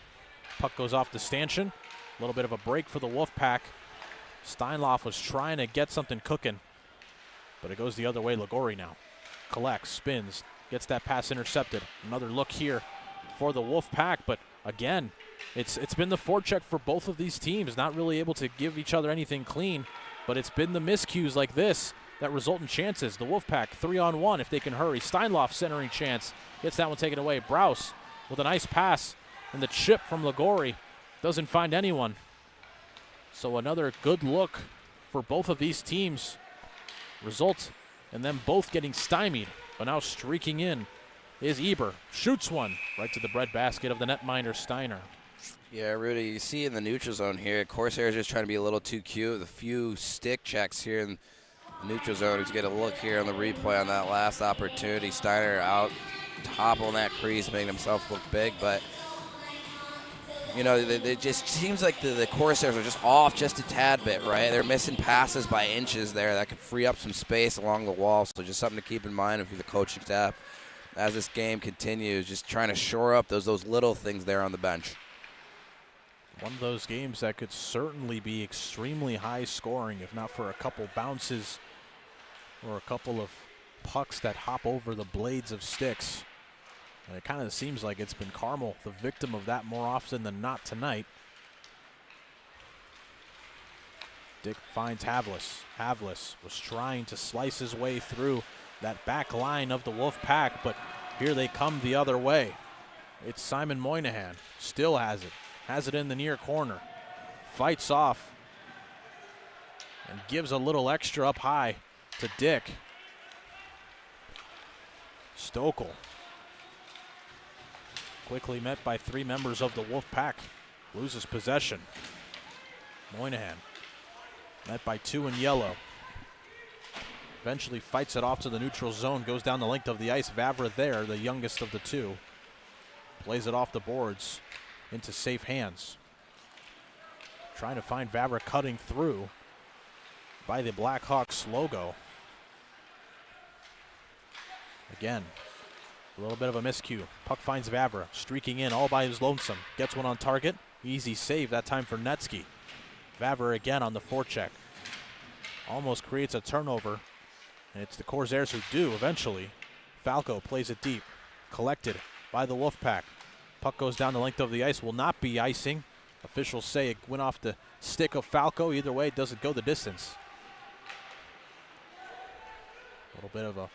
Puck goes off to Stanchion. A little bit of a break for the Wolfpack. Steinloff was trying to get something cooking, but it goes the other way. Ligori now collects, spins, gets that pass intercepted. Another look here for the Wolfpack, but again, it's been the forecheck for both of these teams, not really able to give each other anything clean, but it's been the miscues like this that result in chances. The Wolfpack 3-on-1 if they can hurry. Steinloff centering chance, gets that one taken away. Brous with a nice pass, and the chip from Ligori doesn't find anyone. So another good look for both of these teams. Results in them both getting stymied, but now streaking in is Eber. Shoots one right to the breadbasket of the netminder Steiner. Yeah, Rudy, you see in the neutral zone here, Corsair's just trying to be a little too cute. A few stick checks here in the neutral zone. Let's get a look here on the replay on that last opportunity. Steiner out top on that crease, making himself look big, but you know, it just seems like the Corsairs are just off just a tad bit, right? They're missing passes by inches there that could free up some space along the wall. So just something to keep in mind if you're the coaching staff as this game continues, just trying to shore up those little things there on the bench. One of those games that could certainly be extremely high scoring, if not for a couple bounces or a couple of pucks that hop over the blades of sticks. And it kind of seems like it's been Carmel the victim of that more often than not tonight. Dick finds Havlis. Havlis was trying to slice his way through that back line of the Wolfpack, but here they come the other way. It's Simon Moynihan. Still has it. Has it in the near corner. Fights off and gives a little extra up high to Dick. Stokel. Quickly met by 3 members of the Wolfpack. Loses possession. Moynihan met by 2 in yellow. Eventually fights it off to the neutral zone. Goes down the length of the ice. Vavra there, the youngest of the 2. Plays it off the boards into safe hands. Trying to find Vavra cutting through by the Blackhawks logo. Again, a little bit of a miscue. Puck finds Vavra, streaking in all by his lonesome. Gets one on target. Easy save that time for Netsky. Vavra again on the forecheck. Almost creates a turnover. And it's the Corsairs who do eventually. Falco plays it deep. Collected by the Wolfpack. Puck goes down the length of the ice. Will not be icing. Officials say it went off the stick of Falco. Either way, it doesn't go the distance. A little bit of a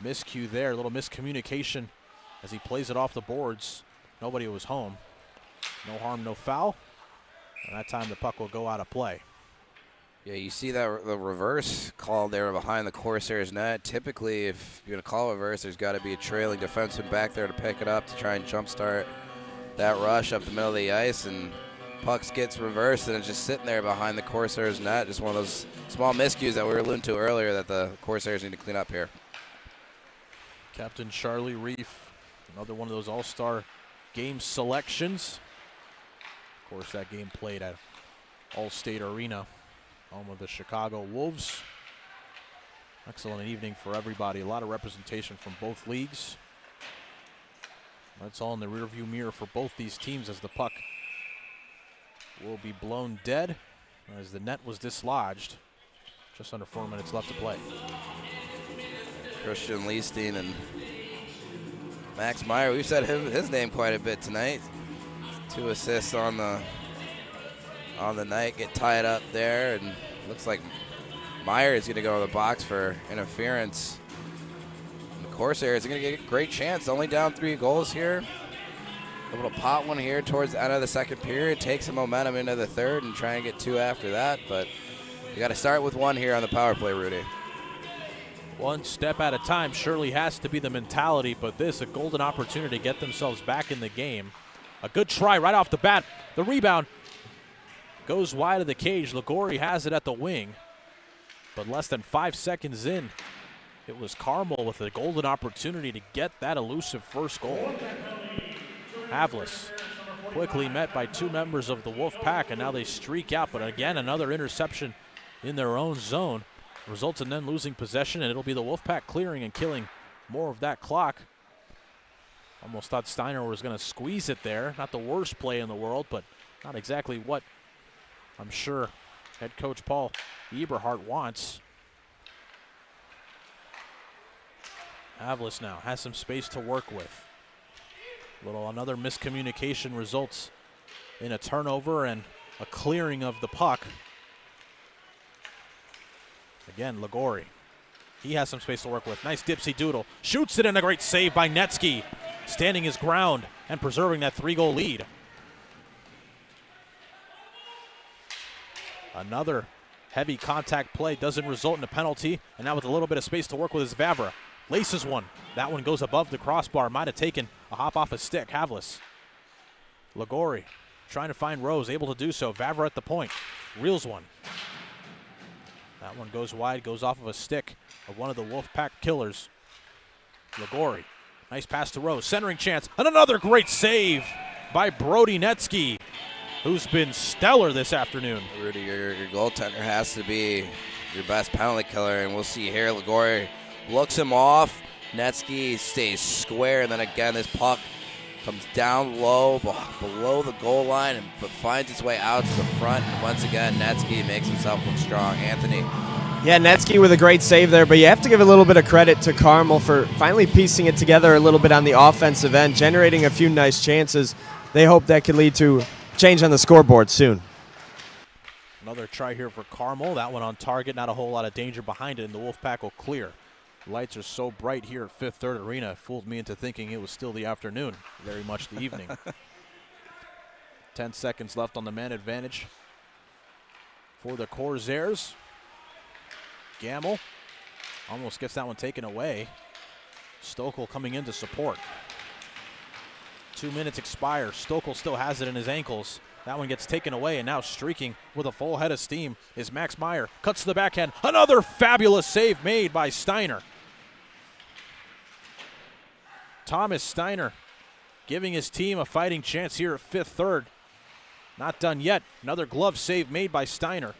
miscue there, a little miscommunication as he plays it off the boards. Nobody was home. No harm, no foul. And that time the puck will go out of play. Yeah, you see that the reverse call there behind the Corsairs net. Typically, if you're going to call a reverse, there's got to be a trailing defenseman back there to pick it up to try and jumpstart that rush up the middle of the ice. And pucks gets reversed, and it's just sitting there behind the Corsairs net. Just one of those small miscues that we were alluding to earlier that the Corsairs need to clean up here. Captain Charlie Reef, another one of those all-star game selections. Of course, that game played at All-State Arena, home of the Chicago Wolves. Excellent evening for everybody. A lot of representation from both leagues. That's all in the rearview mirror for both these teams as the puck will be blown dead as the net was dislodged. Just under 4 minutes left to play. Christian Leasteen and Max Meyer, we've said his name quite a bit tonight. 2 assists on the night, get tied up there, and looks like Meyer is going to go to the box for interference. And the Corsairs are going to get a great chance. Only down 3 goals here. Able to pot one here towards the end of the second period, take some momentum into the third, and try and get 2 after that. But you got to start with 1 here on the power play, Rudy. One step at a time surely has to be the mentality, but this a golden opportunity to get themselves back in the game. A good try right off the bat. The rebound goes wide of the cage. Ligori has it at the wing, but less than 5 seconds in, it was Carmel with a golden opportunity to get that elusive first goal. Havlis quickly met by 2 members of the Wolf Pack, and now they streak out, but again, another interception in their own zone. Results in them losing possession, and it'll be the Wolfpack clearing and killing more of that clock. Almost thought Steiner was going to squeeze it there. Not the worst play in the world, but not exactly what I'm sure head coach Paul Eberhardt wants. Havlis now has some space to work with. Another miscommunication results in a turnover and a clearing of the puck. Again, Ligori. He has some space to work with. Nice dipsy doodle. Shoots it in, a great save by Netsky. Standing his ground and preserving that 3-goal lead. Another heavy contact play doesn't result in a penalty. And now with a little bit of space to work with is Vavra. Laces one. That one goes above the crossbar. Might have taken a hop off a stick. Havlis. Ligori trying to find Rose. Able to do so. Vavra at the point. Reels one. That one goes wide, goes off of a stick of one of the Wolfpack killers. Ligori, nice pass to Rose, centering chance, and another great save by Brody Netsky, who's been stellar this afternoon. Rudy, your goaltender has to be your best penalty killer, and we'll see here, Ligori looks him off, Netsky stays square, and then again this puck comes down low, below the goal line, but finds its way out to the front. And once again, Netsky makes himself look strong. Anthony. Yeah, Netsky with a great save there, but you have to give a little bit of credit to Carmel for finally piecing it together a little bit on the offensive end, generating a few nice chances. They hope that could lead to change on the scoreboard soon. Another try here for Carmel. That one on target, not a whole lot of danger behind it, and the Wolfpack will clear. Lights are so bright here at Fifth Third Arena, it fooled me into thinking it was still the afternoon, very much the evening. 10 seconds left on the man advantage for the Corsairs. Gamble almost gets that one taken away. Stokel coming in to support. 2 minutes expire. Stokel still has it in his ankles. That one gets taken away, and now streaking with a full head of steam is Max Meyer. Cuts to the backhand. Another fabulous save made by Steiner. Thomas Steiner giving his team a fighting chance here at Fifth Third. Not done yet. Another glove save made by Steiner.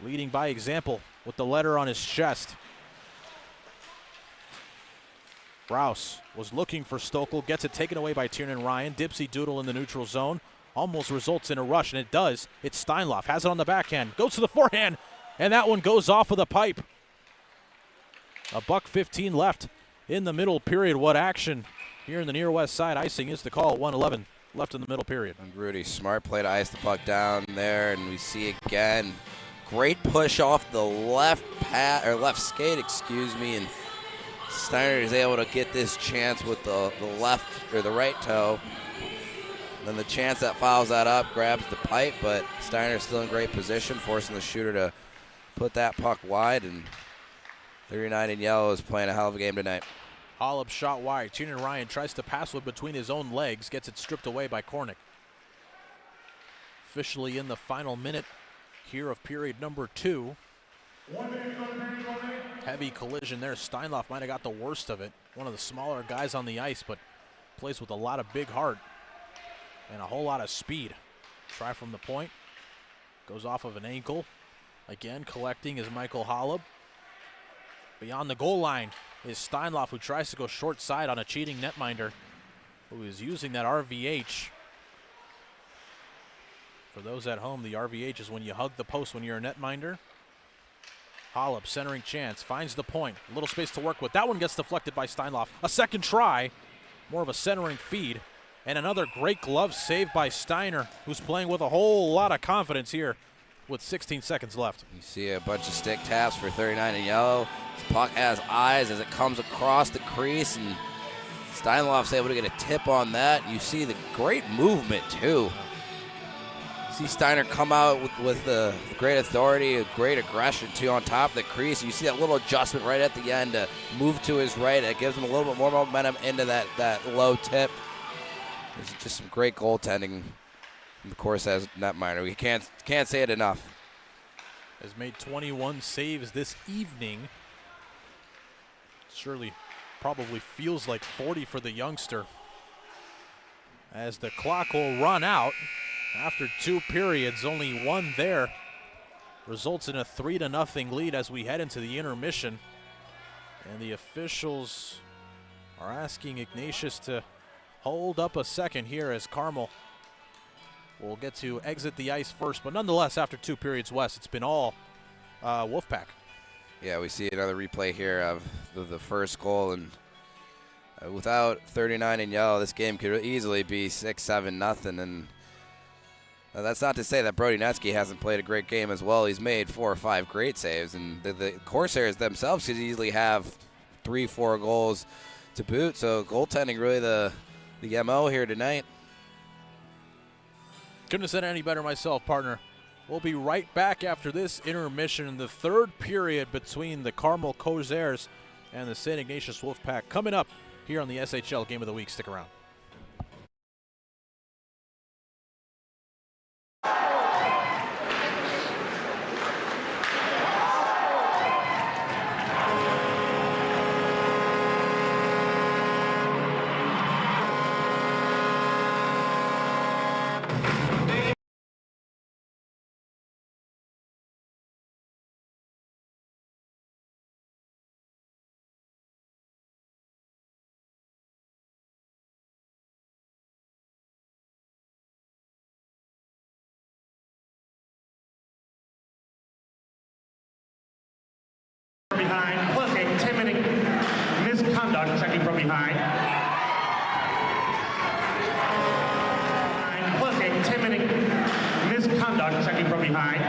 Leading by example with the letter on his chest. Rouse was looking for Stokel. Gets it taken away by Tiernan Ryan. Dipsy doodle in the neutral zone. Almost results in a rush, and it does. It's Steinloff. Has it on the backhand. Goes to the forehand, and that one goes off of the pipe. $1:15 left in the middle period. What action here in the near west side. Icing is the call. 1:11 left in the middle period. And Rudy, smart play to ice the puck down there, and we see again. Great push off the left skate, and Steiner is able to get this chance with the left or the right toe. Then the chance that fouls that up grabs the pipe, but Steiner's still in great position, forcing the shooter to put that puck wide. And 39 in yellow is playing a hell of a game tonight. Holub shot wide. Tiernan Ryan tries to pass one between his own legs, gets it stripped away by Kornick. Officially in the final minute here of period number 2. Heavy collision there. Steinloff might have got the worst of it. One of the smaller guys on the ice, but plays with a lot of big heart and a whole lot of speed. Try from the point. Goes off of an ankle. Again, collecting is Michael Holub. Beyond the goal line is Steinloff, who tries to go short side on a cheating netminder, who is using that RVH. For those at home, the RVH is when you hug the post when you're a netminder. Hollop, centering chance, finds the point. A little space to work with. That one gets deflected by Steinloff. A second try, more of a centering feed. And another great glove save by Steiner, who's playing with a whole lot of confidence here with 16 seconds left. You see a bunch of stick taps for 39 in yellow. This puck has eyes as it comes across the crease, and Steinloff's able to get a tip on that. You see the great movement, too. See Steiner come out with the great authority, a great aggression, too, on top of the crease. You see that little adjustment right at the end to move to his right. It gives him a little bit more momentum into that low tip. There's just some great goaltending, of course, as netminder. We can't say it enough. Has made 21 saves this evening. Surely probably feels like 40 for the youngster. As the clock will run out after 2 periods, only one there. Results in a 3-0 lead as we head into the intermission. And the officials are asking Ignatius to hold up a second here as Carmel will get to exit the ice first. But nonetheless, after 2 periods, Wes, it's been all Wolfpack. Yeah, we see another replay here of the first goal. And without 39 in yellow, this game could easily be 6-7-0. And that's not to say that Brody Netsky hasn't played a great game as well. He's made 4 or 5 great saves. And the Corsairs themselves could easily have 3-4 goals to boot. So goaltending really the MO here tonight. Couldn't have said it any better myself, partner. We'll be right back after this intermission in the 3rd period between the Carmel Corsairs and the St. Ignatius Wolfpack. Coming up here on the SHL Game of the Week. Stick around. Behind, plus a 10-minute misconduct checking from behind. Plus a 10-minute misconduct checking from behind.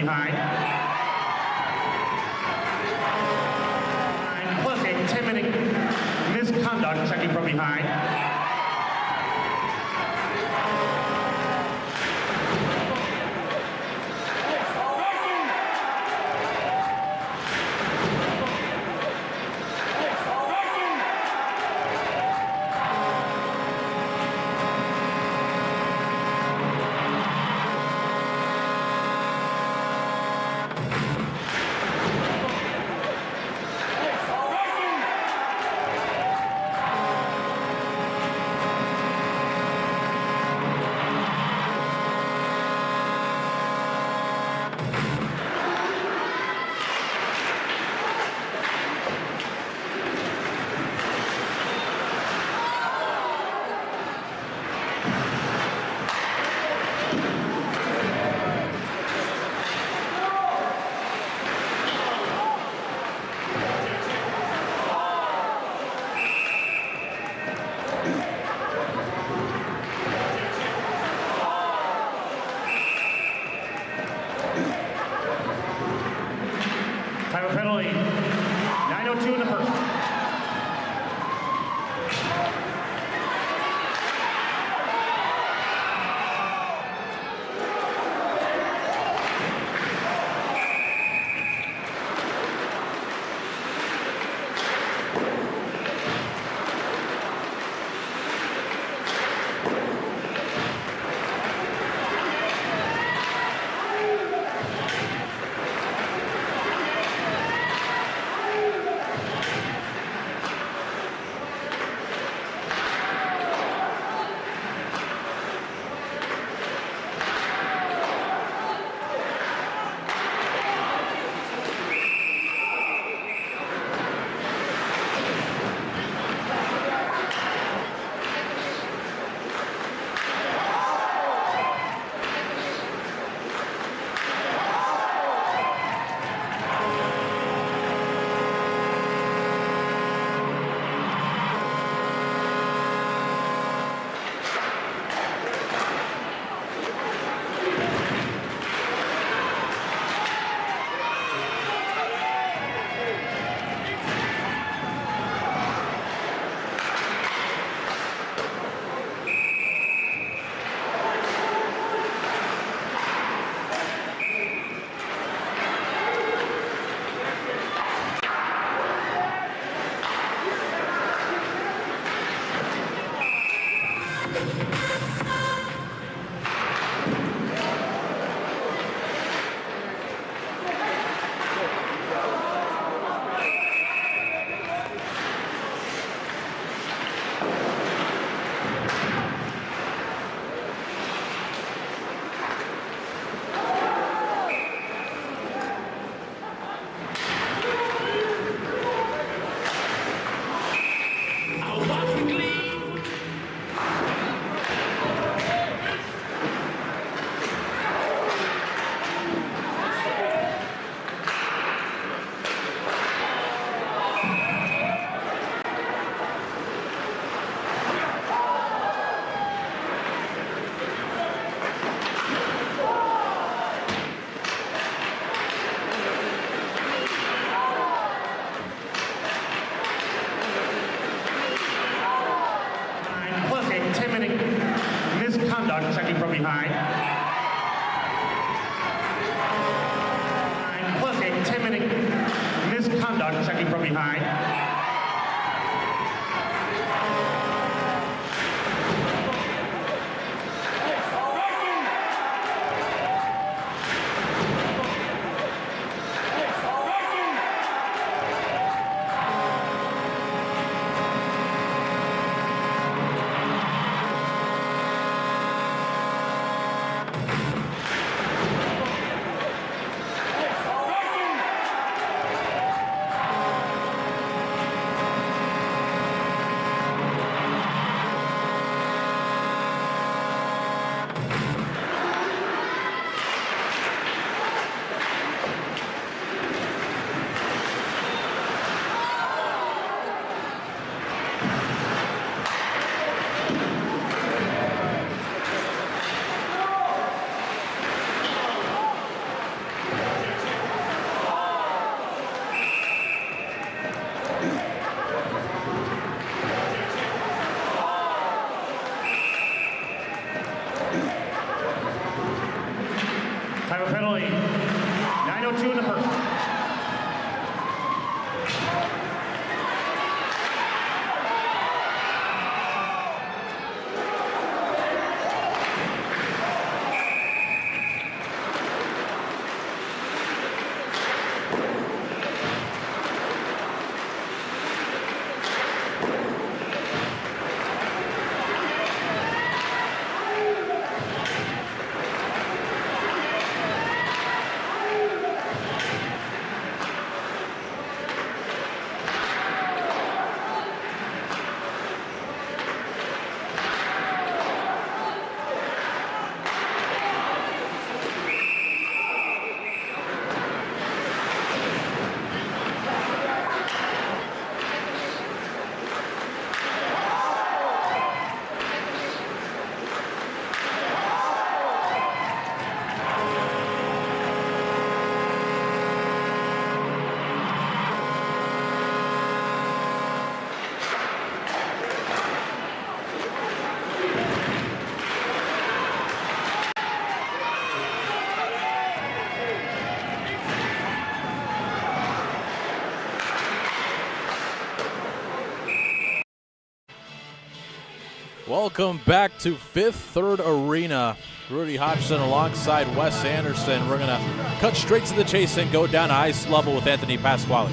behind. And plus a 10-minute misconduct checking from behind. Time of penalty, 9:02 in the first. Misconduct checking from behind. And plus a 10-minute misconduct checking from behind. Welcome back to Fifth Third Arena. Rudy Hodgson alongside Wes Anderson. We're going to cut straight to the chase and go down to ice level with Anthony Pasquale.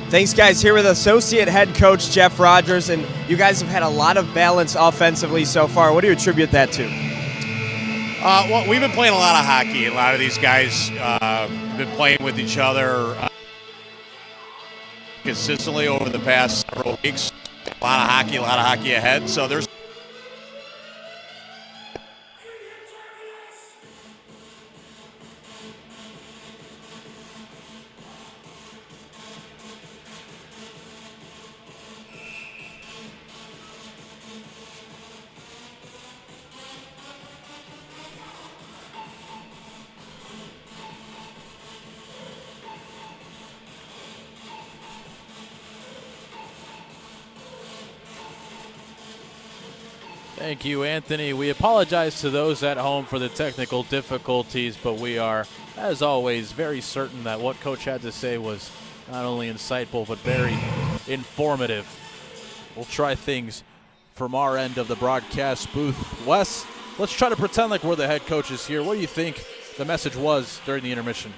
Thanks, guys. Here with associate head coach Jeff Rogers, and you guys have had a lot of balance offensively so far. What do you attribute that to? Well, we've been playing a lot of hockey. A lot of these guys been playing with each other consistently over the past several weeks. A lot of hockey ahead. So there's Thank you, Anthony. We apologize to those at home for the technical difficulties, but we are, as always, very certain that what Coach had to say was not only insightful, but very informative. We'll try things from our end of the broadcast booth. Wes, let's try to pretend like we're the head coaches here. What do you think the message was during the intermission?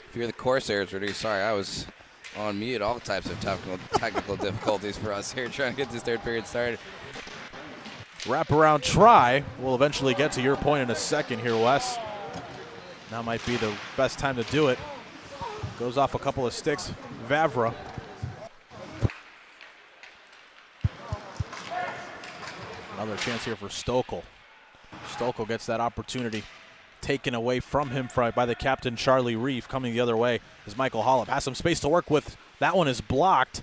If you're the Corsairs, Rudy, sorry, I was on mute. All types of technical difficulties for us here trying to get this third period started. Wraparound try. We'll eventually get to your point in a second here, Wes. Now might be the best time to do it. Goes off a couple of sticks. Vavra. Another chance here for Stokel. Stokel gets that opportunity taken away from him by the captain, Charlie Reef. Coming the other way is Michael Hollop. Has some space to work with. That one is blocked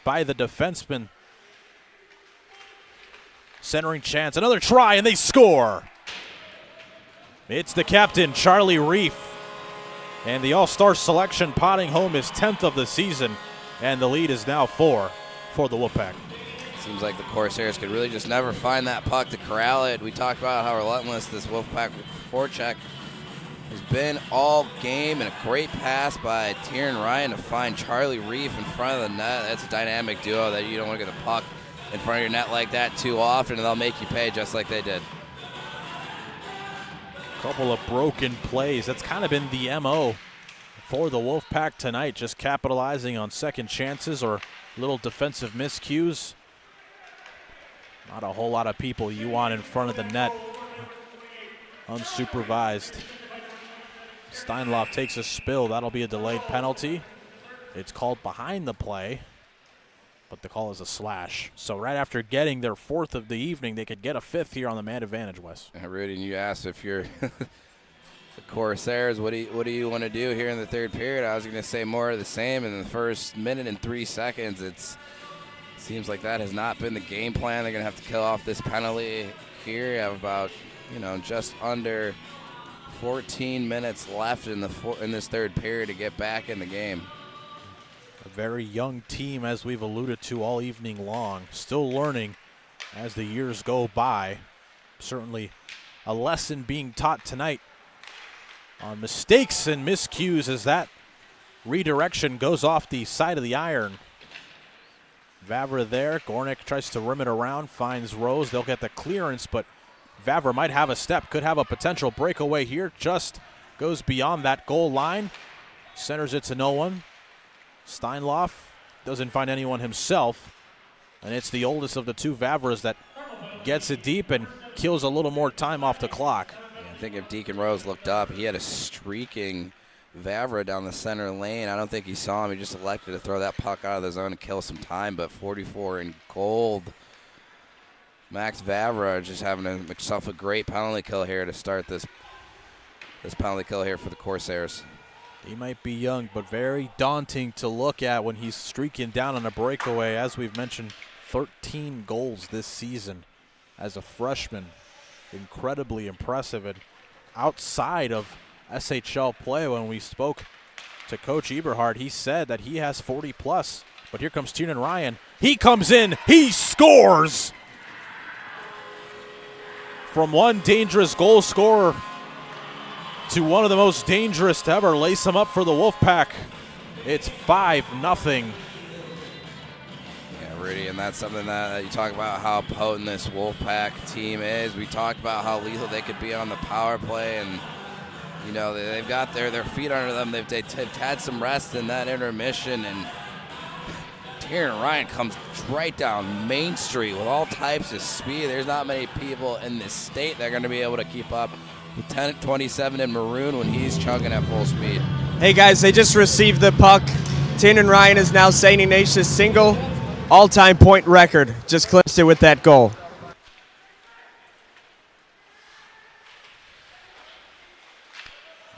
by the defenseman. Centering chance. Another try, and they score. It's the captain, Charlie Reef. And the all-star selection potting home his 10th of the season. And the lead is now 4 for the Wolfpack. Seems like the Corsairs could really just never find that puck to corral it. We talked about how relentless this Wolfpack forecheck has been all game, and a great pass by Tieran Ryan to find Charlie Reef in front of the net. That's a dynamic duo that you don't want to get the puck in front of your net like that too often, and they'll make you pay just like they did. Couple of broken plays. That's kind of been the MO for the Wolfpack tonight, just capitalizing on second chances or little defensive miscues. Not a whole lot of people you want in front of the net, unsupervised. Steinloff takes a spill. That'll be a delayed penalty. It's called behind the play, but the call is a slash. So right after getting their 4th of the evening, they could get a 5th here on the man advantage, Wes. Rudy, you asked if you're the Corsairs, what do you want to do here in the third period? I was going to say more of the same. In the first minute and 3 seconds, seems like that has not been the game plan. They're going to have to kill off this penalty here. You have about, just under 14 minutes left in this third period to get back in the game. A very young team, as we've alluded to all evening long. Still learning as the years go by. Certainly a lesson being taught tonight on mistakes and miscues as that redirection goes off the side of the iron. Vavra there. Gornick tries to rim it around, finds Rose. They'll get the clearance, but Vavra might have a step, could have a potential breakaway here. Just goes beyond that goal line. Centers it to no one. Steinloff doesn't find anyone himself. And it's the oldest of the two Vavras that gets it deep and kills a little more time off the clock. Yeah, I think if Deacon Rose looked up, he had a streaking Vavra down the center lane. I don't think he saw him. He just elected to throw that puck out of the zone and kill some time. But 44 in gold. Max Vavra just having himself a great penalty kill here to start this penalty kill here for the Corsairs. He might be young, but very daunting to look at when he's streaking down on a breakaway. As we've mentioned, 13 goals this season as a freshman. Incredibly impressive. And outside of SHL play, when we spoke to Coach Eberhard, he said that he has 40 plus. But here comes Tiernan Ryan. He comes in. He scores! From one dangerous goal scorer to one of the most dangerous to ever lace him up for the Wolfpack. It's 5-0. Yeah, Rudy, and that's something that you talk about how potent this Wolfpack team is. We talked about how lethal they could be on the power play, and you know they've got their feet under them. They've had some rest in that intermission, and Tiernan Ryan comes right down Main Street with all types of speed. There's not many people in this state that are going to be able to keep up with 10-27 in maroon when he's chugging at full speed. Hey guys, they just received the puck. Tiernan Ryan is now St. Ignatius' single all-time point record. Just clinched it with that goal.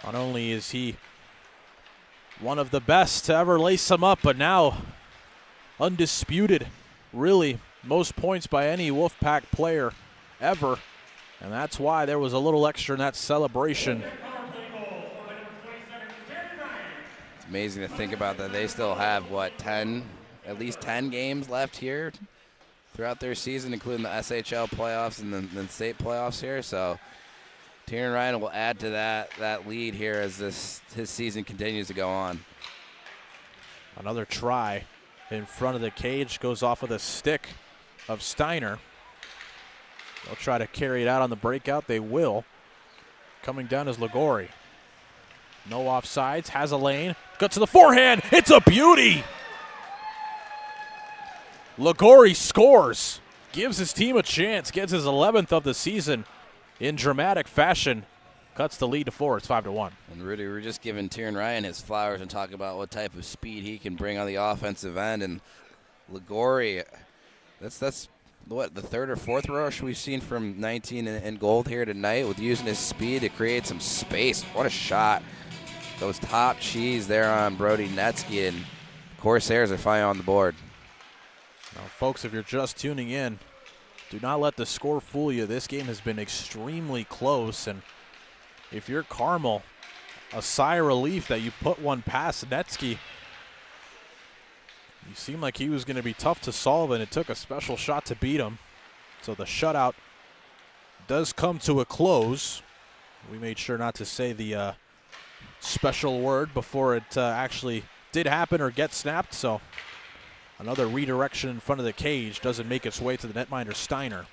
Not only is he one of the best to ever lace him up, but now undisputed, really, most points by any Wolfpack player ever. And that's why there was a little extra in that celebration. It's amazing to think about that they still have, what, at least 10 games left here throughout their season, including the SHL playoffs and the state playoffs here. So Tiernan Ryan will add to that lead here as his season continues to go on. Another try in front of the cage goes off of the stick of Steiner. They'll try to carry it out on the breakout. They will. Coming down is Ligori. No offsides. Has a lane. Got to the forehand. It's a beauty. Ligori scores. Gives his team a chance. Gets his 11th of the season in dramatic fashion. Cuts the lead to 4. It's 5-1. And Rudy, we're just giving Tiernan Ryan his flowers and talking about what type of speed he can bring on the offensive end. And Ligori, that's what, the third or fourth rush we've seen from 19 in gold here tonight, with using his speed to create some space. What a shot. Those top cheese there on Brody Netsky, and Corsairs are finally on the board. Now, folks, if you're just tuning in, do not let the score fool you. This game has been extremely close, and if you're Carmel, a sigh of relief that you put one past Netsky. You seemed like he was going to be tough to solve, and it took a special shot to beat him. So the shutout does come to a close. We made sure not to say the special word before it actually did happen or get snapped. So another redirection in front of the cage doesn't make its way to the netminder Steiner.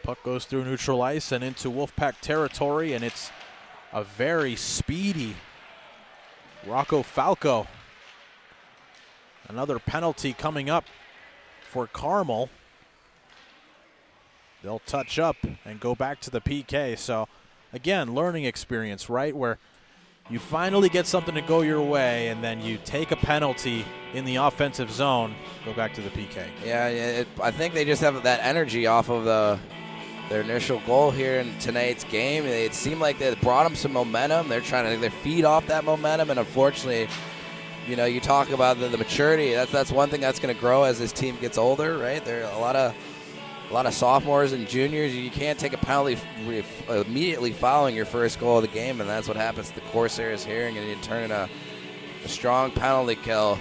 Puck goes through neutral ice and into Wolfpack territory, and it's a very speedy Rocco Falco. Another penalty coming up for Carmel. They'll touch up and go back to the PK. So, again, learning experience, right? Where you finally get something to go your way, and then you take a penalty in the offensive zone, go back to the PK. Yeah, I think they just have that energy off of their initial goal here in tonight's game. It seemed like they brought them some momentum. They're trying to feed off that momentum, and unfortunately, you know, you talk about the maturity. That's one thing that's going to grow as this team gets older, right? There are a lot of sophomores and juniors. You can't take a penalty immediately following your first goal of the game, and that's what happens to the Corsairs here, and you turn in a strong penalty kill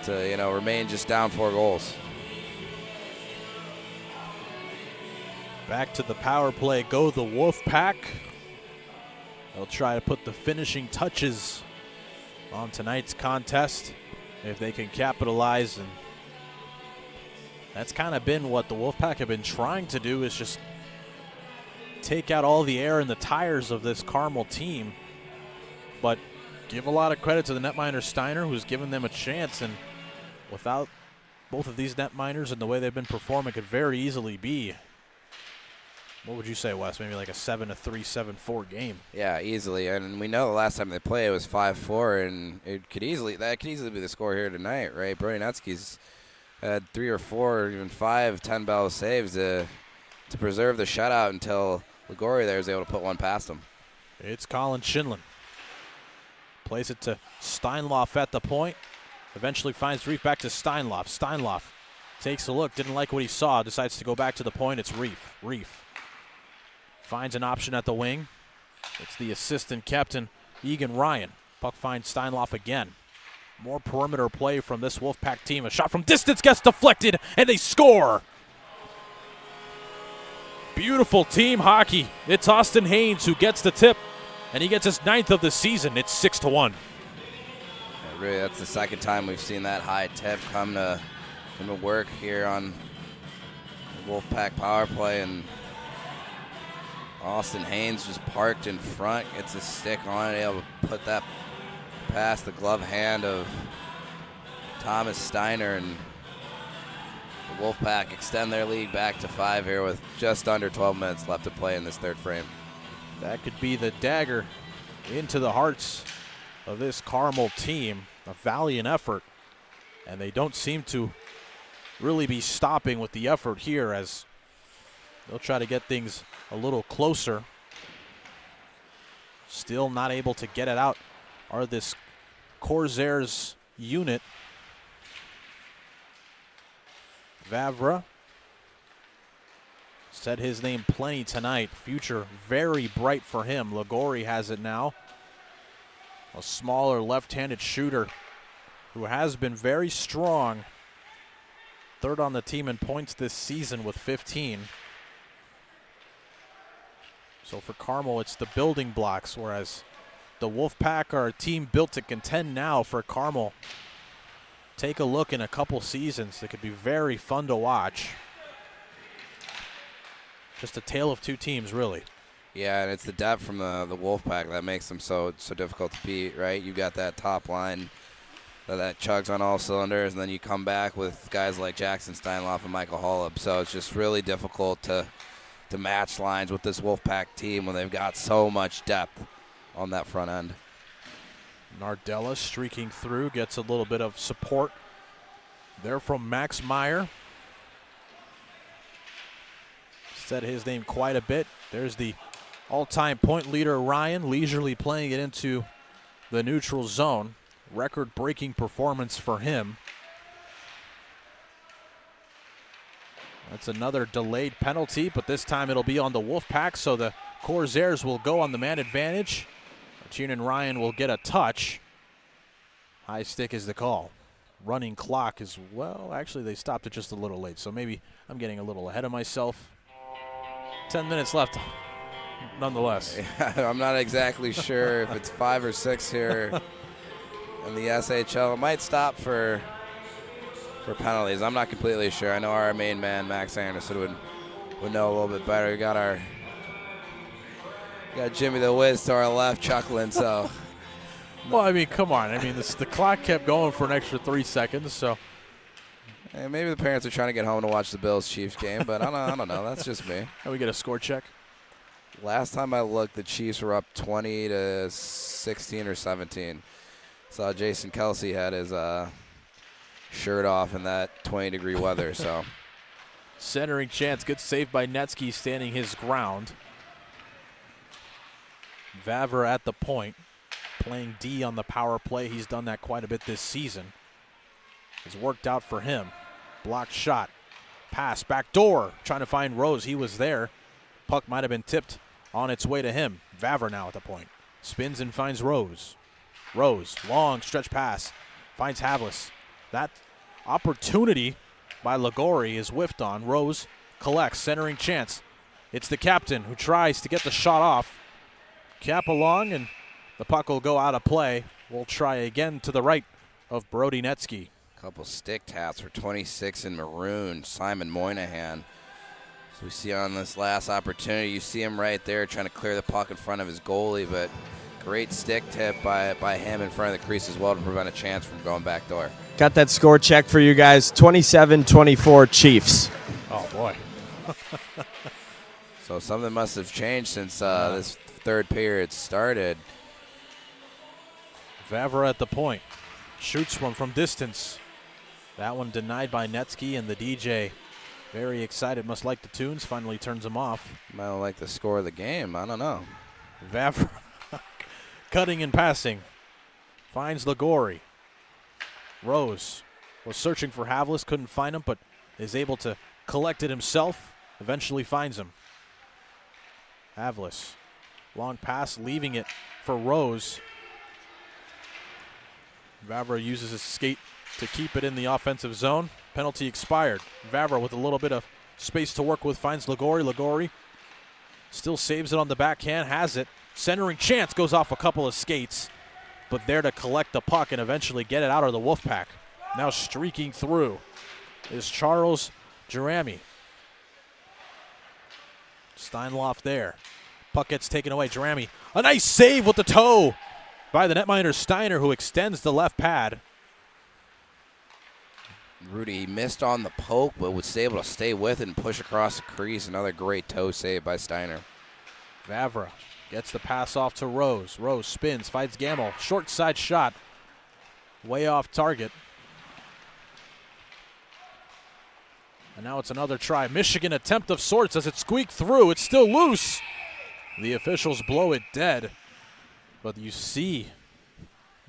to remain just down 4 goals. Back to the power play go the Wolfpack. They'll try to put the finishing touches on tonight's contest if they can capitalize, and that's kind of been what the Wolfpack have been trying to do, is just take out all the air in the tires of this Carmel team. But give a lot of credit to the netminder Steiner, who's given them a chance, and without both of these netminders and the way they've been performing, could very easily be, what would you say, Wes? Maybe like a 7-3, 7-4 game. Yeah, easily. And we know the last time they played it was 5-4, and that could easily be the score here tonight, right? Brody Netsky's had 3 or 4 or even 5 10-bell saves to preserve the shutout until Ligori there was able to put one past him. It's Colin Shinlin. Plays it to Steinloff at the point. Eventually finds Reef back to Steinloff. Steinloff takes a look, didn't like what he saw, decides to go back to the point. It's Reef. Reef finds an option at the wing. It's the assistant captain, Egan Ryan. Puck finds Steinloff again. More perimeter play from this Wolfpack team. A shot from distance gets deflected, and they score. Beautiful team hockey. It's Austin Haynes who gets the tip and he gets his 9th of the season. It's 6-1. Yeah, really, that's the second time we've seen that high tip come to work here on the Wolfpack power play, and Austin Haynes just parked in front, gets a stick on it, able to put that past the glove hand of Thomas Steiner, and the Wolfpack extend their lead back to 5 here with just under 12 minutes left to play in this third frame. That could be the dagger into the hearts of this Carmel team. A valiant effort, and they don't seem to really be stopping with the effort here, as they'll try to get things a little closer. Still not able to get it out are this Corsairs unit. Vavra said his name plenty tonight. Future very bright for him. Ligori has it now. A smaller left-handed shooter who has been very strong. Third on the team in points this season with 15. So for Carmel, it's the building blocks, whereas the Wolfpack are a team built to contend now. For Carmel, take a look in a couple seasons. They could be very fun to watch. Just a tale of two teams, really. Yeah, and it's the depth from the Wolfpack that makes them so difficult to beat, right? You got that top line that chugs on all cylinders, and then you come back with guys like Jackson Steinloff and Michael Holub. So it's just really difficult to match lines with this Wolfpack team when they've got so much depth on that front end. Nardella streaking through, gets a little bit of support there from Max Meyer. Said his name quite a bit. There's the all-time point leader, Ryan, leisurely playing it into the neutral zone. Record-breaking performance for him. That's another delayed penalty, but this time it'll be on the Wolfpack, so the Corsairs will go on the man advantage. Keenan Ryan will get a touch. High stick is the call. Running clock as well. Actually, they stopped it just a little late, so maybe I'm getting a little ahead of myself. 10 minutes left, nonetheless. Yeah, I'm not exactly sure if it's 5 or 6 here in the SHL. It might stop for penalties. I'm not completely sure. I know our main man, Max Anderson, would know a little bit better. We got Jimmy the Wiz to our left chuckling, so. Well, I mean, come on. I mean, the clock kept going for an extra 3 seconds, so. Hey, maybe the parents are trying to get home to watch the Bills-Chiefs game, but I don't know. That's just me. Can we get a score check? Last time I looked, the Chiefs were up 20-16 or 17. Saw Jason Kelsey had his shirt off in that 20-degree weather, so. Centering chance. Good save by Netsky, standing his ground. Vavra at the point, playing D on the power play. He's done that quite a bit this season. It's worked out for him. Blocked shot. Pass, back door. Trying to find Rose. He was there. Puck might have been tipped on its way to him. Vavra now at the point. Spins and finds Rose. Rose, long stretch pass. Finds Havlis. That opportunity by Ligori is whiffed on. Rose collects, centering chance. It's the captain who tries to get the shot off. Cap along, and the puck will go out of play. We'll try again to the right of Brody Netsky. Couple stick taps for 26 in maroon, Simon Moynihan. So we see on this last opportunity, you see him right there trying to clear the puck in front of his goalie, but great stick tip by him in front of the crease as well to prevent a chance from going back door. Got that score check for you guys, 27-24 Chiefs. Oh, boy. So something must have changed since this third period started. Vavra at the point. Shoots one from distance. That one denied by Netsky, and the DJ, very excited, must like the tunes, finally turns them off. Might not like the score of the game. I don't know. Vavra cutting and passing. Finds Ligori. Rose was searching for Havlis, couldn't find him, but is able to collect it himself. Eventually finds him. Havlis. Long pass, leaving it for Rose. Vavra uses his skate to keep it in the offensive zone. Penalty expired. Vavra with a little bit of space to work with finds Ligori. Ligori Still saves it on the backhand, has it. Centering chance, goes off a couple of skates, but there to collect the puck and eventually get it out of the Wolfpack. Now streaking through is Charles Jeremy. Steinloff there. Puck gets taken away. Jeremy, a nice save with the toe by the netminder Steiner, who extends the left pad. Rudy missed on the poke, but was able to stay with it and push across the crease. Another great toe save by Steiner. Vavra gets the pass off to Rose. Rose spins, fights Gamble. Short side shot, way off target. And now it's another try. Michigan attempt of sorts as it squeaked through. It's still loose. The officials blow it dead. But you see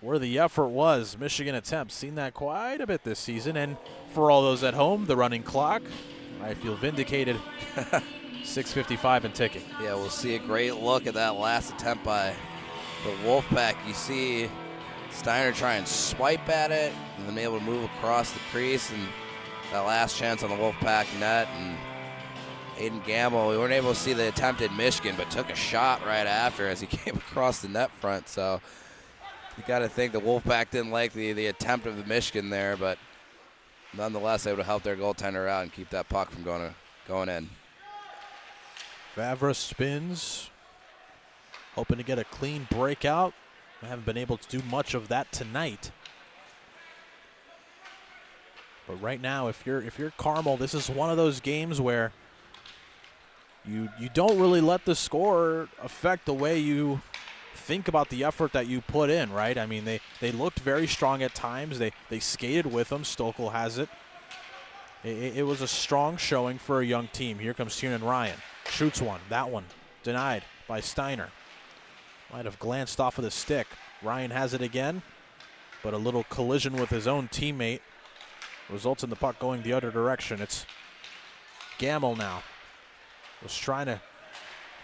where the effort was. Michigan attempt. Seen that quite a bit this season. And for all those at home, the running clock, I feel vindicated. 6:55 and ticking. Yeah, we'll see a great look at that last attempt by the Wolfpack. You see Steiner try and swipe at it and then able to move across the crease, and that last chance on the Wolfpack net. And Aiden Gamble, we weren't able to see the attempt at Michigan, but took a shot right after as he came across the net front. So you got to think the Wolfpack didn't like the attempt of the Michigan there, but nonetheless able to help their goaltender out and keep that puck from going in. Vavra spins, hoping to get a clean breakout. We haven't been able to do much of that tonight. But right now, if you're Carmel, this is one of those games where you don't really let the score affect the way you think about the effort that you put in, right? I mean, they looked very strong at times. They skated with them. Stokel has it. It was a strong showing for a young team. Here comes Tiernan Ryan. Shoots one. That one denied by Steiner. Might have glanced off of the stick. Ryan has it again, but a little collision with his own teammate results in the puck going the other direction. It's Gamble now. Was trying to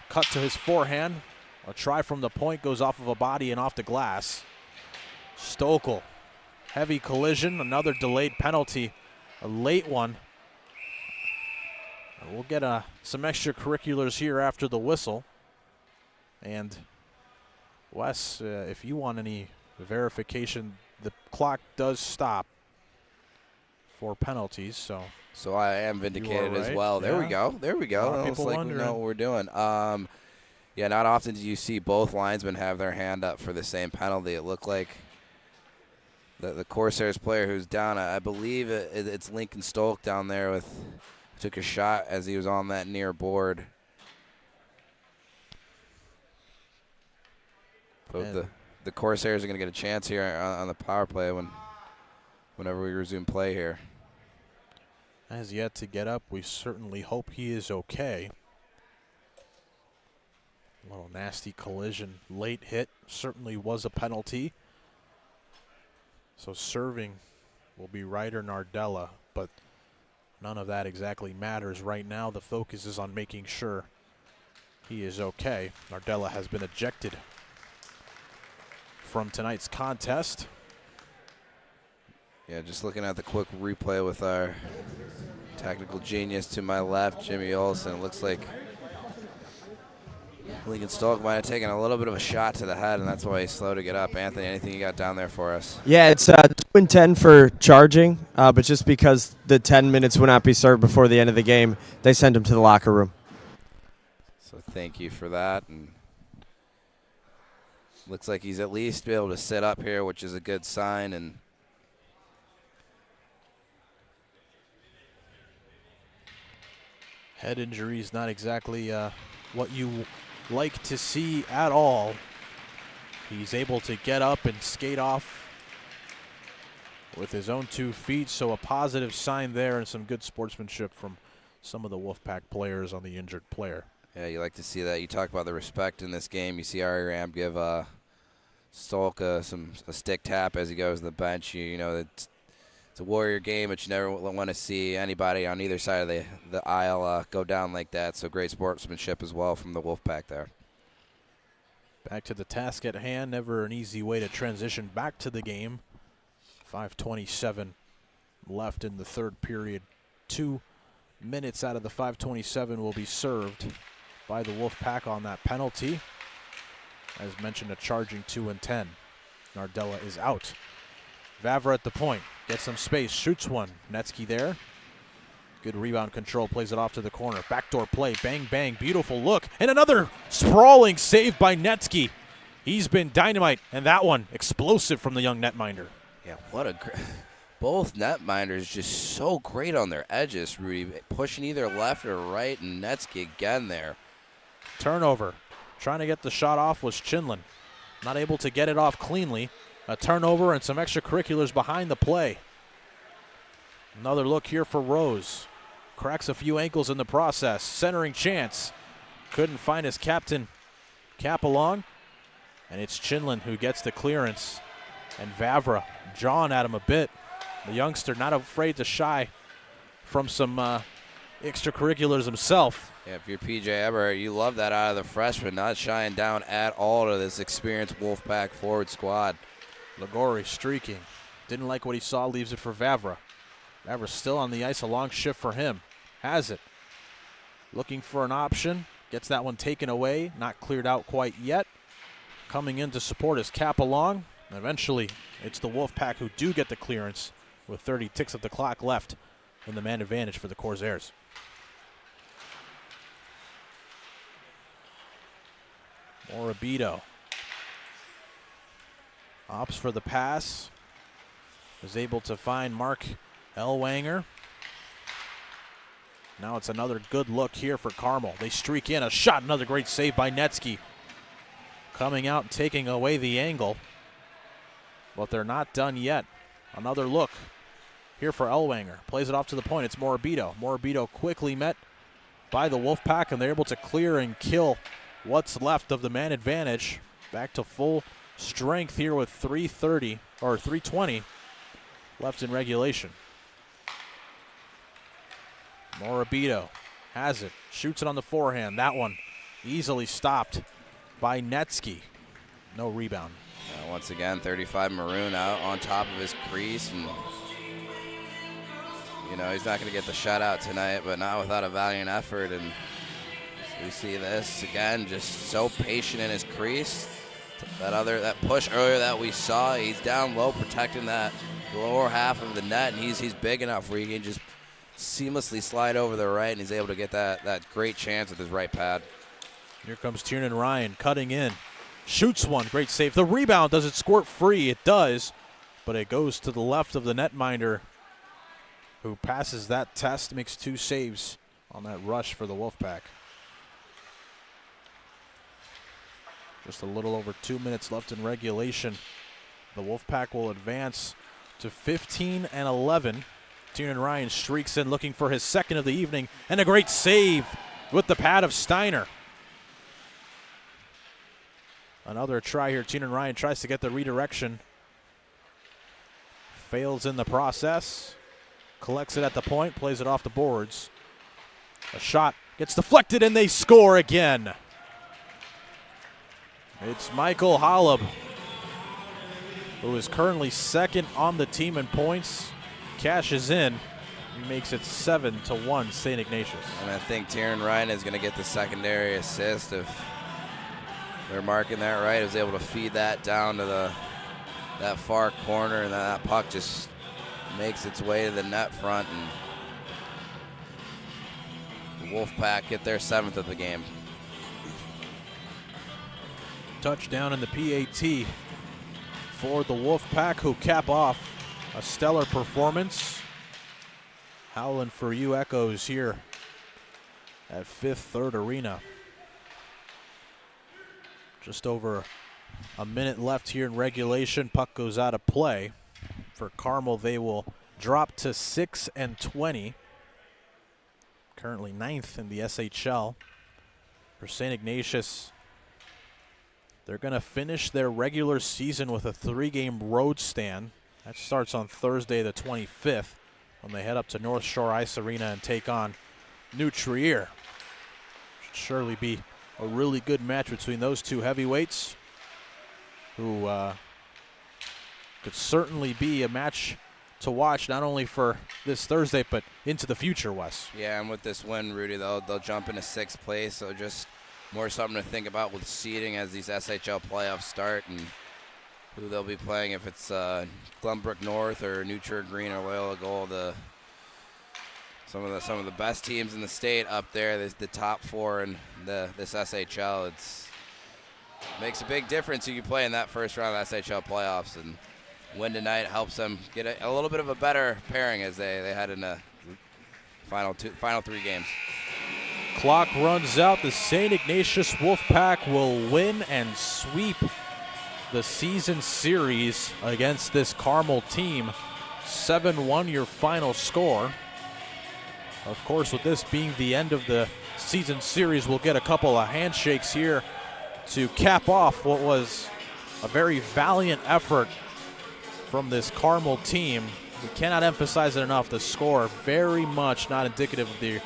cut to his forehand. A try from the point goes off of a body and off the glass. Stokel. Heavy collision. Another delayed penalty. A late one. We'll get some extracurriculars here after the whistle. And Wes, if you want any verification, the clock does stop for penalties. So I am vindicated as well. There we go. There we go. Looks like we know what we're doing. Yeah, not often do you see both linesmen have their hand up for the same penalty. It looked like the Corsairs player who's down, I believe it's Lincoln Stolk down there took a shot as he was on that near board. But the Corsairs are going to get a chance here on the power play whenever we resume play here. Has yet to get up. We certainly hope he is okay. A little nasty collision. Late hit certainly was a penalty. So serving will be Ryder Nardella, but none of that exactly matters right now. The focus is on making sure he is okay. Nardella has been ejected from tonight's contest. Yeah, just looking at the quick replay with our technical genius to my left, Jimmy Olsen. It looks like Lincoln Stolk might have taken a little bit of a shot to the head, and that's why he's slow to get up. Anthony, anything you got down there for us? Yeah, it's 2 and 10 for charging, but just because the 10 minutes would not be served before the end of the game, they sent him to the locker room. So thank you for that. And looks like he's at least be able to sit up here, which is a good sign. And head injury is not exactly what you like to see at all. He's able to get up and skate off with his own 2 feet, so a positive sign there and some good sportsmanship from some of the Wolfpack players on the injured player. Yeah, you like to see that. You talk about the respect in this game. You see Ari Ram give Stolk a stick tap as he goes to the bench. You know, it's a Warrior game, but you never want to see anybody on either side of the aisle go down like that. So great sportsmanship as well from the Wolfpack there. Back to the task at hand. Never an easy way to transition back to the game. 5:27 left in the third period. 2 minutes out of the 5:27 will be served by the Wolfpack on that penalty. As mentioned, a charging 2 and 10. Nardella is out. Vavra at the point, gets some space, shoots one. Netsky there. Good rebound control, plays it off to the corner. Backdoor play, bang, bang, beautiful look. And another sprawling save by Netsky. He's been dynamite, and that one explosive from the young netminder. Yeah, what a both netminders just so great on their edges, Rudy. Pushing either left or right, and Netsky again there. Turnover. Trying to get the shot off was Chinlin. Not able to get it off cleanly. A turnover and some extracurriculars behind the play. Another look here for Rose. Cracks a few ankles in the process. Centering chance. Couldn't find his captain, Capelong. And it's Chinlin who gets the clearance. And Vavra jawing at him a bit. The youngster not afraid to shy from some extracurriculars himself. Yeah, if you're PJ Eberhardt, you love that out of the freshman, not shying down at all to this experienced Wolfpack forward squad. Ligori streaking. Didn't like what he saw, leaves it for Vavra. Vavra still on the ice, a long shift for him. Has it. Looking for an option. Gets that one taken away. Not cleared out quite yet. Coming in to support is Capelong. Eventually, it's the Wolfpack who do get the clearance with 30 ticks of the clock left in the man advantage for the Corsairs. Morabito opts for the pass. Was able to find Mark Ellwanger. Now it's another good look here for Carmel. They streak in a shot, another great save by Netsky. Coming out and taking away the angle. But they're not done yet. Another look here for Ellwanger. Plays it off to the point. It's Morabito. Morabito quickly met by the Wolfpack, and they're able to clear and kill what's left of the man advantage. Back to full strength here with 3:20 left in regulation. Morabito has it. Shoots it on the forehand. That one easily stopped by Netsky. No rebound. Once again, 35 Maroon out on top of his crease. And, you know, he's not going to get the shutout tonight, but not without a valiant effort. And we see this again, just so patient in his crease. That push earlier that we saw, he's down low protecting that lower half of the net, and he's big enough where he can just seamlessly slide over the right, and he's able to get that great chance with his right pad. Here comes Tiernan Ryan cutting in. Shoots one, great save. The rebound, does it squirt free? It does, but it goes to the left of the netminder who passes that test, makes 2 saves on that rush for the Wolfpack. Just a little over 2 minutes left in regulation. The Wolfpack will advance to 15-11. Tiernan Ryan streaks in looking for his second of the evening, and a great save with the pad of Steiner. Another try here. Tiernan Ryan tries to get the redirection. Fails in the process. Collects it at the point, plays it off the boards. A shot gets deflected, and they score again. It's Michael Holub, who is currently second on the team in points. Cashes in. He makes it 7-1 St. Ignatius. And I think Tiernan Ryan is going to get the secondary assist if they're marking that right. He was able to feed that down to that far corner, and that puck just makes its way to the net front, and the Wolfpack get their 7th of the game. Touchdown in the PAT for the Wolfpack, who cap off a stellar performance. Howlin' for you echoes here at Fifth Third Arena. Just over a minute left here in regulation. Puck goes out of play. For Carmel, they will drop to 6-20. Currently 9th in the SHL. For St. Ignatius, they're going to finish their regular season with a 3-game road stand. That starts on Thursday the 25th when they head up to North Shore Ice Arena and take on New Trier. Should surely be a really good match between those two heavyweights, who could certainly be a match to watch, not only for this Thursday, but into the future, Wes. Yeah, and with this win, Rudy, they'll jump into 6th place, so just more something to think about with seeding as these SHL playoffs start and who they'll be playing, if it's Glenbrook North or Neutral Green or Loyola Gold. Some of the best teams in the state up there, the top 4 in this SHL. It makes a big difference who you play in that first round of SHL playoffs, and win tonight helps them get a little bit of a better pairing as they had in the final 3 games. Clock runs out. The St. Ignatius Wolfpack will win and sweep the season series against this Carmel team. 7-1 your final score. Of course, with this being the end of the season series, we'll get a couple of handshakes here to cap off what was a very valiant effort from this Carmel team. We cannot emphasize it enough. The score very much not indicative of the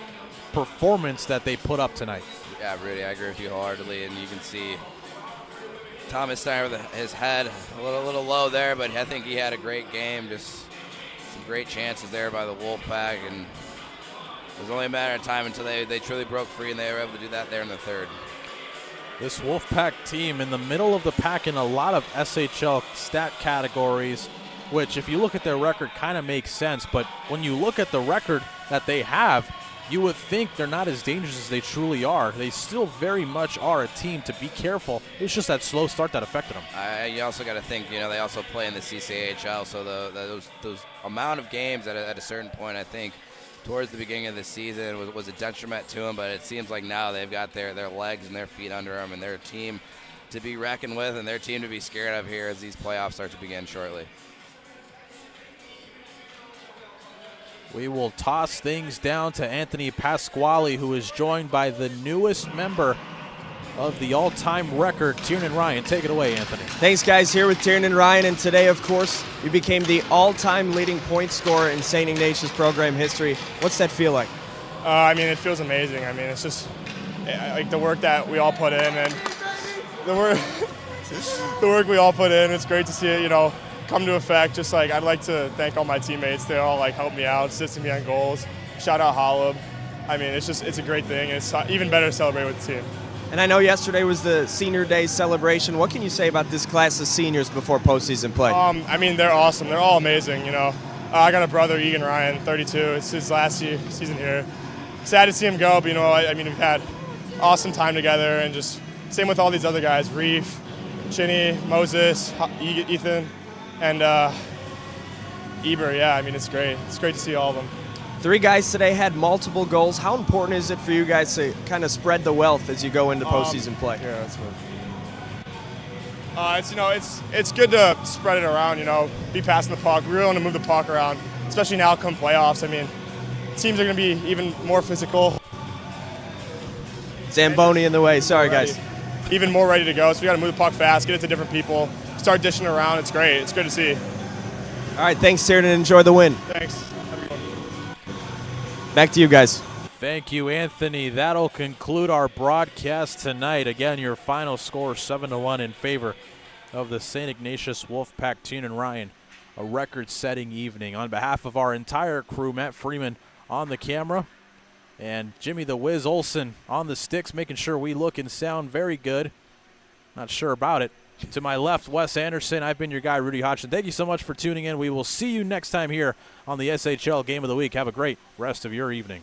performance that they put up tonight. Yeah, Rudy, I agree with you wholeheartedly, and you can see Thomas Steiner with his head a little low there, but I think he had a great game. Just some great chances there by the Wolfpack, and it was only a matter of time until they truly broke free, and they were able to do that there in the third. This Wolfpack team in the middle of the pack in a lot of SHL stat categories, which if you look at their record kind of makes sense, but when you look at the record that they have, you would think they're not as dangerous as they truly are. They still very much are a team to be careful. It's just that slow start that affected them. You also got to think, they also play in the CCHL, so those amount of games at a certain point, I think, towards the beginning of the season was a detriment to them, but it seems like now they've got their legs and their feet under them, and they're a team to be reckoned with and their team to be scared of here as these playoffs start to begin shortly. We will toss things down to Anthony Pasquale, who is joined by the newest member of the all-time record, Tiernan Ryan. Take it away, Anthony. Thanks, guys. Here with Tiernan Ryan, and today, of course, you became the all-time leading point scorer in St. Ignatius program history. What's that feel like? It feels amazing. It's just like the work that we all put in, and the work we all put in. It's great to see it, come to effect. Just like I'd like to thank all my teammates. They all helped me out, assisting me on goals. Shout out Holub. It's a great thing. It's even better to celebrate with the team. And I know yesterday was the Senior Day celebration. What can you say about this class of seniors before postseason play? They're awesome. They're all amazing. I got a brother, Egan Ryan, 32. It's his last season here. Sad to see him go, but we've had awesome time together, and just same with all these other guys: Reef, Chinny, Moses, Ethan, and Eber. Yeah, it's great. It's great to see all of them. 3 guys today had multiple goals. How important is it for you guys to kind of spread the wealth as you go into postseason play? Yeah, that's good. It's good to spread it around. Be passing the puck. We really want to move the puck around, especially now come playoffs. Teams are going to be even more physical. Zamboni in the way. Sorry, guys. Even more ready to go. So we got to move the puck fast, get it to different people, start dishing around. It's great. It's good to see. All right, thanks, Tiernan. Enjoy the win. Thanks. Back to you guys. Thank you, Anthony. That'll conclude our broadcast tonight. Again, your final score 7-1 in favor of the St. Ignatius Wolfpack. Tiernan Ryan, a record-setting evening. On behalf of our entire crew, Matt Freeman on the camera and Jimmy the Wiz Olsen on the sticks, making sure we look and sound very good. Not sure about it. To my left, Wes Anderson. I've been your guy, Rudy Hodgson. Thank you so much for tuning in. We will see you next time here on the SHL Game of the Week. Have a great rest of your evening.